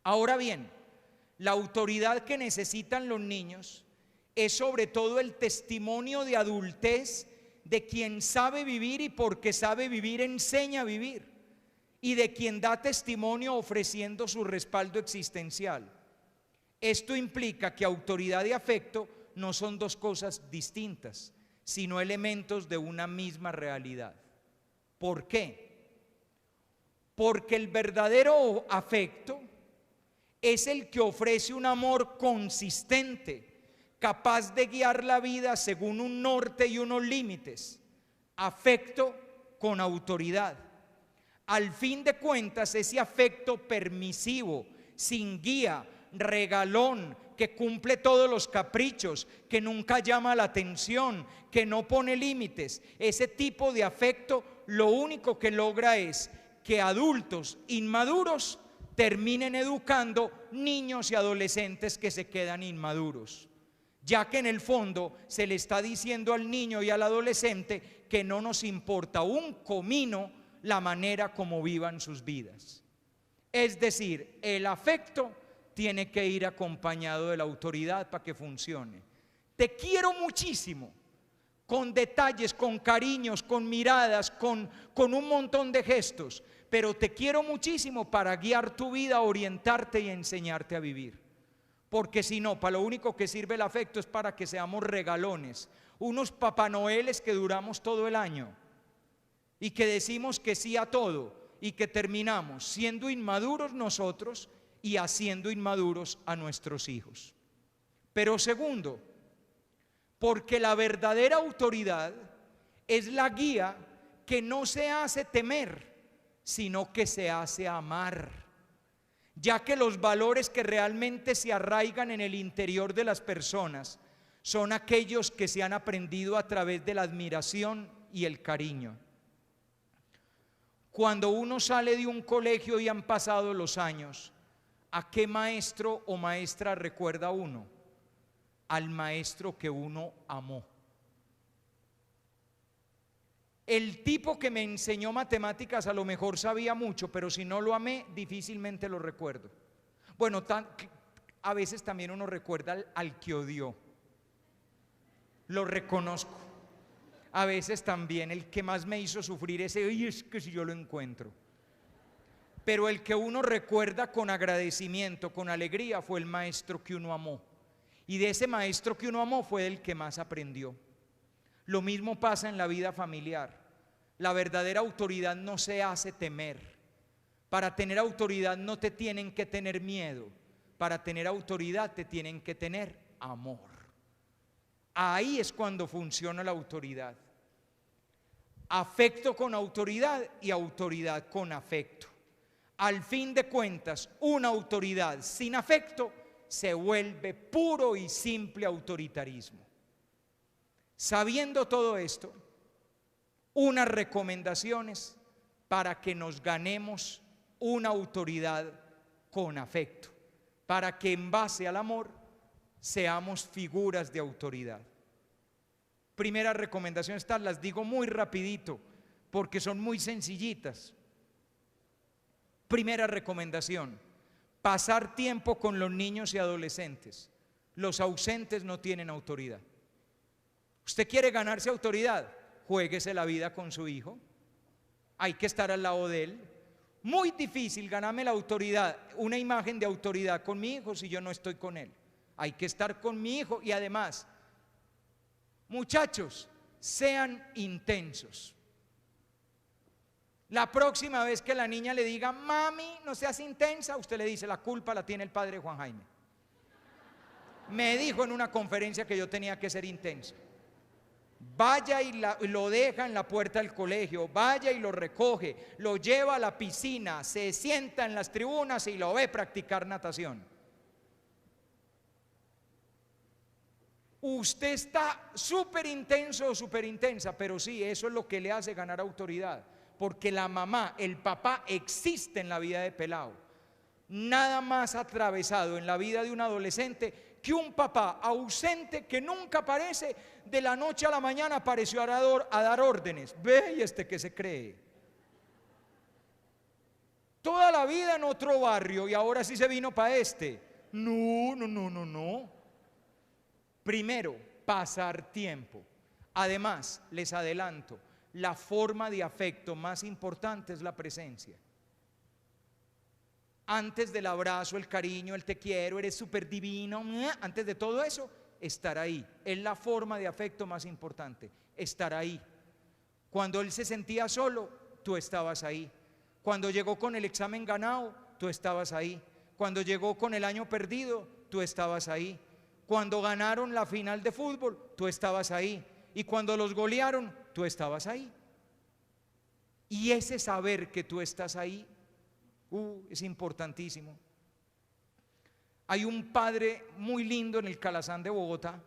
Ahora bien, la autoridad que necesitan los niños es sobre todo el testimonio de adultez de quien sabe vivir, y porque sabe vivir enseña a vivir, y de quien da testimonio ofreciendo su respaldo existencial. Esto implica que autoridad y afecto no son dos cosas distintas, sino elementos de una misma realidad. ¿Por qué? Porque el verdadero afecto es el que ofrece un amor consistente, capaz de guiar la vida según un norte y unos límites. Afecto con autoridad. Al fin de cuentas, ese afecto permisivo, sin guía, regalón, que cumple todos los caprichos, que nunca llama la atención, que no pone límites, ese tipo de afecto lo único que logra es que adultos inmaduros terminen educando niños y adolescentes que se quedan inmaduros, ya que en el fondo se le está diciendo al niño y al adolescente que no nos importa un comino la manera como vivan sus vidas. Es decir, el afecto tiene que ir acompañado de la autoridad para que funcione. Te quiero muchísimo, con detalles, con cariños, con miradas, con un montón de gestos, pero te quiero muchísimo para guiar tu vida, orientarte y enseñarte a vivir. Porque si no, para lo único que sirve el afecto es para que seamos regalones, unos Papá Noeles que duramos todo el año y que decimos que sí a todo, y que terminamos siendo inmaduros nosotros y haciendo inmaduros a nuestros hijos. Pero segundo, porque la verdadera autoridad es la guía que no se hace temer, sino que se hace amar, ya que los valores que realmente se arraigan en el interior de las personas son aquellos que se han aprendido a través de la admiración y el cariño. Cuando uno sale de un colegio y han pasado los años, ¿a qué maestro o maestra recuerda uno? Al maestro que uno amó. El tipo que me enseñó matemáticas a lo mejor sabía mucho, pero si no lo amé, difícilmente lo recuerdo. Bueno, a veces también uno recuerda al que odió. Lo reconozco. A veces también el que más me hizo sufrir ese, y es que si yo lo encuentro. Pero el que uno recuerda con agradecimiento, con alegría, fue el maestro que uno amó. Y de ese maestro que uno amó fue el que más aprendió. Lo mismo pasa en la vida familiar. La verdadera autoridad no se hace temer. Para tener autoridad no te tienen que tener miedo. Para tener autoridad te tienen que tener amor. Ahí es cuando funciona la autoridad. Afecto con autoridad y autoridad con afecto. Al fin de cuentas, una autoridad sin afecto se vuelve puro y simple autoritarismo. Sabiendo todo esto, unas recomendaciones para que nos ganemos una autoridad con afecto, para que en base al amor seamos figuras de autoridad. Primera recomendación, estas las digo muy rapidito porque son muy sencillitas. Primera recomendación: pasar tiempo con los niños y adolescentes. Los ausentes no tienen autoridad. ¿Usted quiere ganarse autoridad? Juéguese la vida con su hijo. Hay que estar al lado de él. Muy difícil ganarme la autoridad, una imagen de autoridad con mi hijo si yo no estoy con él. Hay que estar con mi hijo. Y además, muchachos, sean intensos. La próxima vez que la niña le diga, mami, no seas intensa, usted le dice, la culpa la tiene el padre Juan Jaime. Me dijo en una conferencia que yo tenía que ser intenso. vaya y lo deja en la puerta del colegio, vaya y lo recoge, lo lleva a la piscina, se sienta en las tribunas y lo ve practicar natación. Usted está súper intenso o súper intensa, pero sí, eso es lo que le hace ganar autoridad, porque la mamá, el papá existe en la vida de pelado. Nada más atravesado en la vida de un adolescente que un papá ausente que nunca aparece, de la noche a la mañana apareció a dar órdenes. Ve, y este que se cree. Toda la vida en otro barrio y ahora sí se vino para este. No. Primero, pasar tiempo. Además, les adelanto, la forma de afecto más importante es la presencia. Antes del abrazo, el cariño, el te quiero, eres súper divino, antes de todo eso, estar ahí. Es la forma de afecto más importante, estar ahí. Cuando él se sentía solo, tú estabas ahí. Cuando llegó con el examen ganado, tú estabas ahí. Cuando llegó con el año perdido, tú estabas ahí. Cuando ganaron la final de fútbol, tú estabas ahí. Y cuando los golearon, tú estabas ahí. Y ese saber que tú estás ahí, es importantísimo. Hay un padre muy lindo en el Calazán de Bogotá,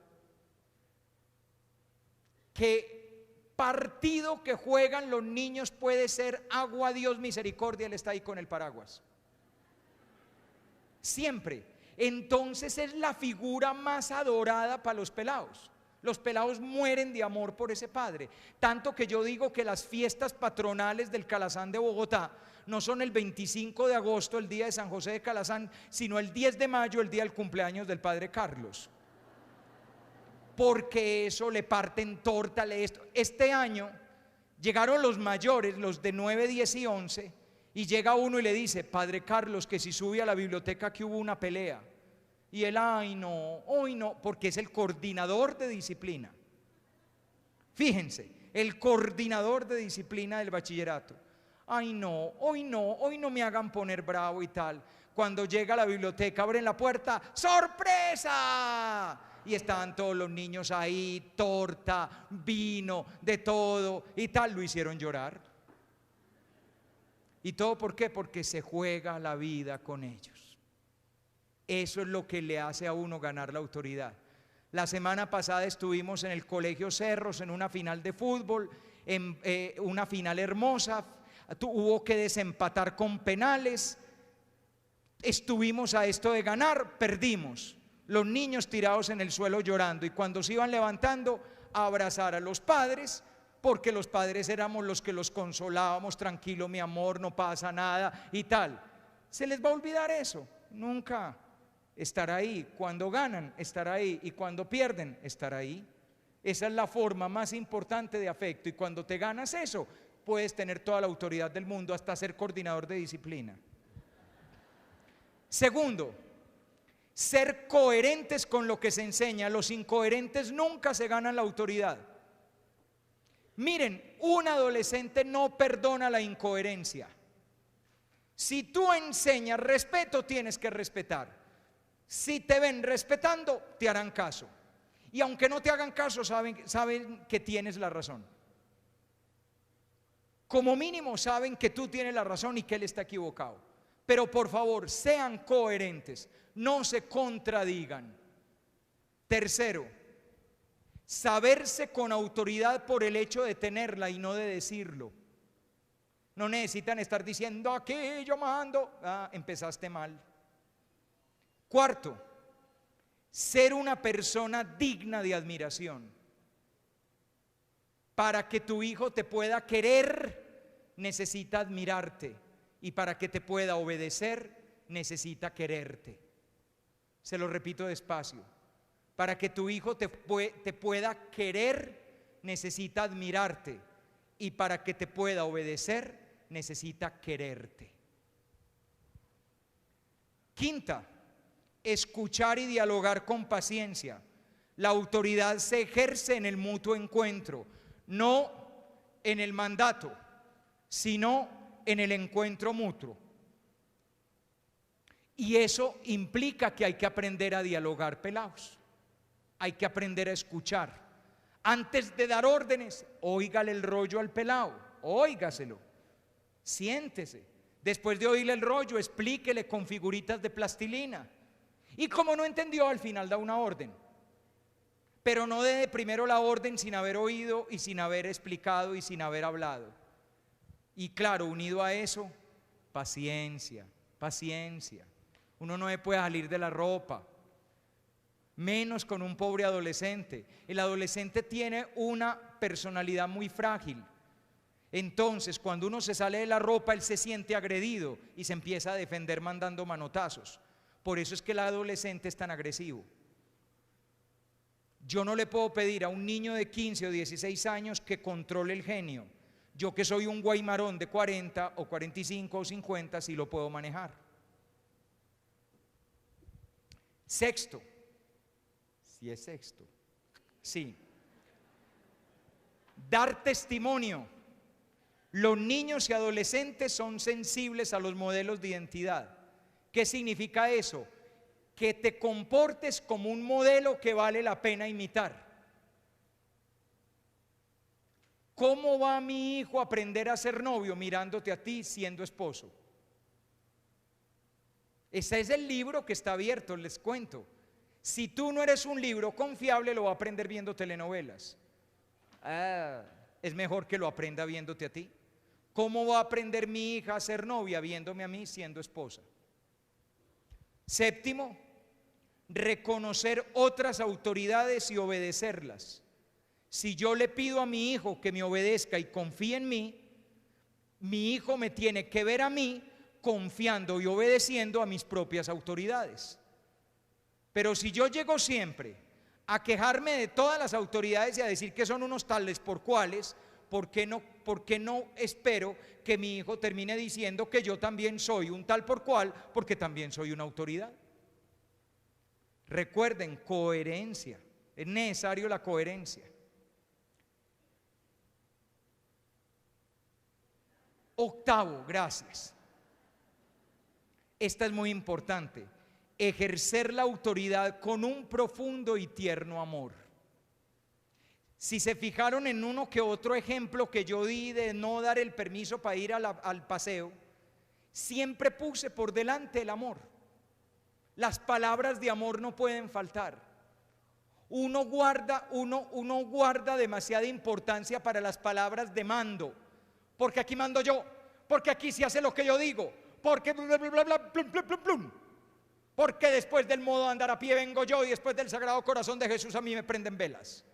que partido que juegan los niños puede ser agua, Dios, misericordia, él está ahí con el paraguas. Siempre. Entonces es la figura más adorada para los pelados. Los pelados mueren de amor por ese padre. Tanto que yo digo que las fiestas patronales del Calazán de Bogotá no son el 25 de agosto, el día de San José de Calazán, sino el 10 de mayo, el día del cumpleaños del padre Carlos. Porque eso, le parten torta, esto. Este año llegaron los mayores, los de 9, 10 y 11, y llega uno y le dice: padre Carlos, que si sube a la biblioteca que hubo una pelea. Y él, ay no, hoy no, porque es el coordinador de disciplina. Fíjense, el coordinador de disciplina del bachillerato. Ay no, hoy no me hagan poner bravo y tal. Cuando llega a la biblioteca, abren la puerta, ¡sorpresa! Y estaban todos los niños ahí, torta, vino, de todo y tal. Lo hicieron llorar. ¿Y todo por qué? Porque se juega la vida con ellos. Eso es lo que le hace a uno ganar la autoridad. La semana pasada estuvimos en el Colegio Cerros en una final de fútbol, en una final hermosa. Hubo que desempatar con penales. Estuvimos a esto de ganar, perdimos. Los niños tirados en el suelo llorando, y cuando se iban levantando a abrazar a los padres, porque los padres éramos los que los consolábamos: tranquilo mi amor, no pasa nada y tal. ¿Se les va a olvidar eso? Nunca. Estar ahí, cuando ganan, estar ahí, y cuando pierden, estar ahí. Esa es la forma más importante de afecto, y cuando te ganas eso, puedes tener toda la autoridad del mundo, hasta ser coordinador de disciplina. Segundo, ser coherentes con lo que se enseña. Los incoherentes nunca se ganan la autoridad. Miren, un adolescente no perdona la incoherencia. Si tú enseñas respeto, tienes que respetar. Si te ven respetando, te harán caso. Y aunque no te hagan caso, saben que tienes la razón. Como mínimo saben que tú tienes la razón y que él está equivocado. Pero por favor, sean coherentes, no se contradigan. Tercero, saberse con autoridad por el hecho de tenerla y no de decirlo. No necesitan estar diciendo: aquí yo mando. Empezaste mal. Cuarto, ser una persona digna de admiración. Para que tu hijo te pueda querer, necesita admirarte, y para que te pueda obedecer, necesita quererte. Se lo repito despacio. Para que tu hijo te pueda querer, necesita admirarte, y para que te pueda obedecer, necesita quererte. Quinta, escuchar y dialogar con paciencia. La autoridad se ejerce en el mutuo encuentro, no en el mandato, sino en el encuentro mutuo. Y eso implica que hay que aprender a dialogar, pelados. Hay que aprender a escuchar. Antes de dar órdenes, óigale el rollo al pelado, óigaselo, siéntese. Después de oírle el rollo, explíquele con figuritas de plastilina. Y como no entendió, al final da una orden. Pero no dé primero la orden sin haber oído y sin haber explicado y sin haber hablado. Y claro, unido a eso, paciencia, paciencia. Uno no se puede salir de la ropa, menos con un pobre adolescente. El adolescente tiene una personalidad muy frágil. Entonces, cuando uno se sale de la ropa, él se siente agredido y se empieza a defender mandando manotazos. Por eso es que el adolescente es tan agresivo. Yo no le puedo pedir a un niño de 15 o 16 años que controle el genio. Yo, que soy un guaymarón de 40 o 45 o 50, sí lo puedo manejar. Sexto. Si es sexto. Sí. Dar testimonio. Los niños y adolescentes son sensibles a los modelos de identidad. ¿Qué significa eso? Que te comportes como un modelo que vale la pena imitar. ¿Cómo va mi hijo a aprender a ser novio? Mirándote a ti siendo esposo. Ese es el libro que está abierto, les cuento. Si tú no eres un libro confiable, lo va a aprender viendo telenovelas. Es mejor que lo aprenda viéndote a ti. ¿Cómo va a aprender mi hija a ser novia viéndome a mí siendo esposa? Séptimo, reconocer otras autoridades y obedecerlas. Si yo le pido a mi hijo que me obedezca y confíe en mí, mi hijo me tiene que ver a mí confiando y obedeciendo a mis propias autoridades. Pero si yo llego siempre a quejarme de todas las autoridades y a decir que son unos tales por cuales, ¿por qué no espero que mi hijo termine diciendo que yo también soy un tal por cual, porque también soy una autoridad? Recuerden, coherencia. Es necesario la coherencia. Octavo, gracias. Esta es muy importante. Ejercer la autoridad con un profundo y tierno amor. Si se fijaron en uno que otro ejemplo que yo di de no dar el permiso para ir al paseo, siempre puse por delante el amor. Las palabras de amor no pueden faltar. Uno guarda demasiada importancia para las palabras de mando, porque aquí mando yo, porque aquí se hace lo que yo digo, porque bla, bla, bla, bla, plum, plum, plum, plum. Porque después del modo de andar a pie vengo yo y después del Sagrado Corazón de Jesús a mí me prenden velas.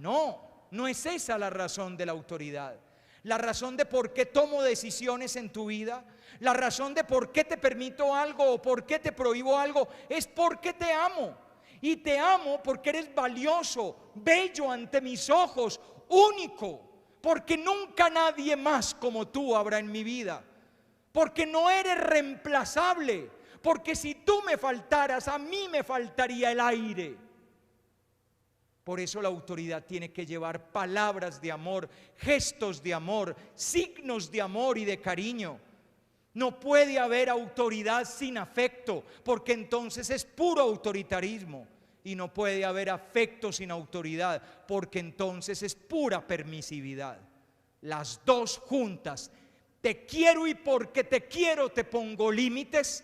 No es esa la razón de la autoridad. La razón de por qué tomo decisiones en tu vida, la razón de por qué te permito algo o por qué te prohíbo algo, es porque te amo. Y te amo porque eres valioso, bello ante mis ojos, único, porque nunca nadie más como tú habrá en mi vida. Porque no eres reemplazable, porque si tú me faltaras, a mí me faltaría el aire. Por eso la autoridad tiene que llevar palabras de amor, gestos de amor, signos de amor y de cariño. No puede haber autoridad sin afecto, porque entonces es puro autoritarismo. Y no puede haber afecto sin autoridad, porque entonces es pura permisividad. Las dos juntas. Te quiero y porque te quiero te pongo límites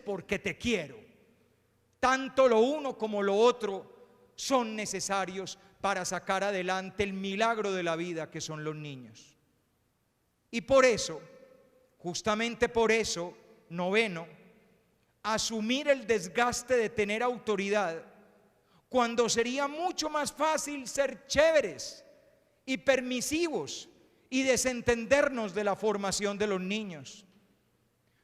porque te quiero. Tanto lo uno como lo otro son necesarios para sacar adelante el milagro de la vida que son los niños. Y por eso, justamente por eso, noveno, asumir el desgaste de tener autoridad, cuando sería mucho más fácil ser chéveres y permisivos y desentendernos de la formación de los niños.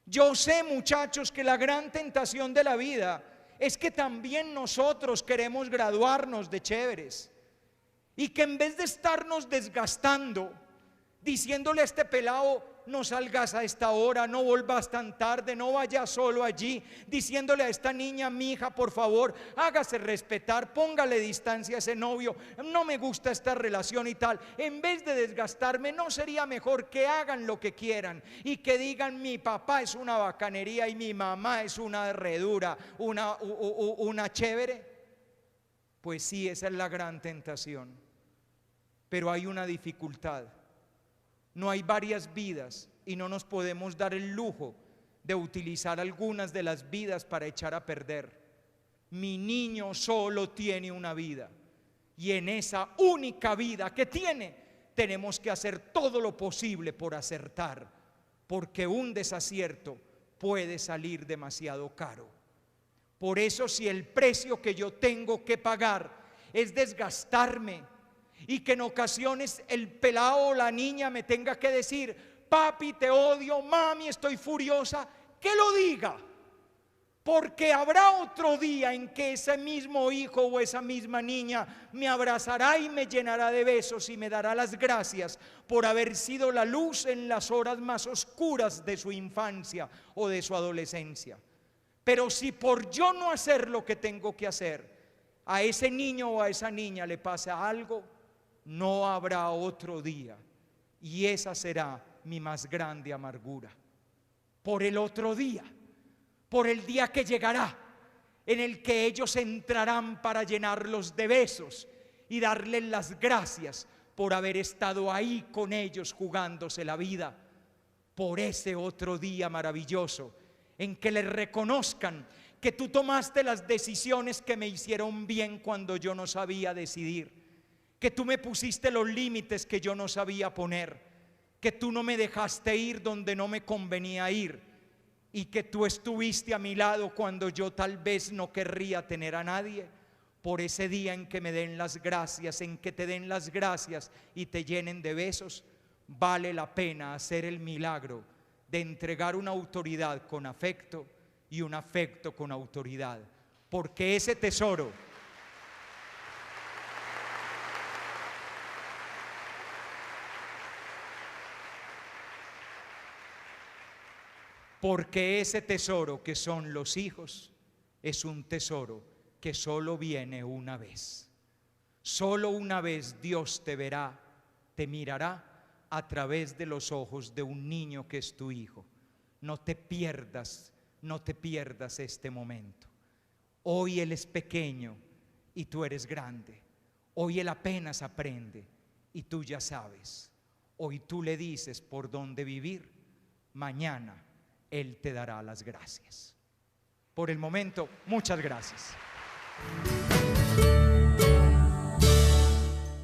Yo sé, muchachos, que la gran tentación de la vida es que también nosotros queremos graduarnos de chéveres y que en vez de estarnos desgastando diciéndole a este pelado: no salgas a esta hora, no vuelvas tan tarde, no vayas solo allí, diciéndole a esta niña: mi hija, por favor, hágase respetar, póngale distancia a ese novio, no me gusta esta relación y tal. En vez de desgastarme, ¿no sería mejor que hagan lo que quieran y que digan: mi papá es una bacanería y mi mamá es una herredura, una chévere? Pues sí, esa es la gran tentación. Pero hay una dificultad. No hay varias vidas y no nos podemos dar el lujo de utilizar algunas de las vidas para echar a perder. Mi niño solo tiene una vida y en esa única vida que tiene tenemos que hacer todo lo posible por acertar, porque un desacierto puede salir demasiado caro. Por eso, si el precio que yo tengo que pagar es desgastarme y que en ocasiones el pelado o la niña me tenga que decir: papi, te odio, mami, estoy furiosa, que lo diga, porque habrá otro día en que ese mismo hijo o esa misma niña me abrazará y me llenará de besos y me dará las gracias por haber sido la luz en las horas más oscuras de su infancia o de su adolescencia. Pero si por yo no hacer lo que tengo que hacer, a ese niño o a esa niña le pasa algo, no habrá otro día, y esa será mi más grande amargura. Por el otro día, por el día que llegará, en el que ellos entrarán para llenarlos de besos y darles las gracias por haber estado ahí con ellos jugándose la vida. Por ese otro día maravilloso en que les reconozcan que tú tomaste las decisiones que me hicieron bien cuando yo no sabía decidir, que tú me pusiste los límites que yo no sabía poner, que tú no me dejaste ir donde no me convenía ir, y que tú estuviste a mi lado cuando yo tal vez no querría tener a nadie. Por ese día en que me den las gracias, en que te den las gracias y te llenen de besos, vale la pena hacer el milagro de entregar una autoridad con afecto y un afecto con autoridad, porque ese tesoro que son los hijos es un tesoro que solo viene una vez. Solo una vez Dios te verá, te mirará a través de los ojos de un niño que es tu hijo. No te pierdas este momento. Hoy él es pequeño y tú eres grande. Hoy él apenas aprende y tú ya sabes. Hoy tú le dices por dónde vivir. Mañana él te dará las gracias. Por el momento, muchas gracias.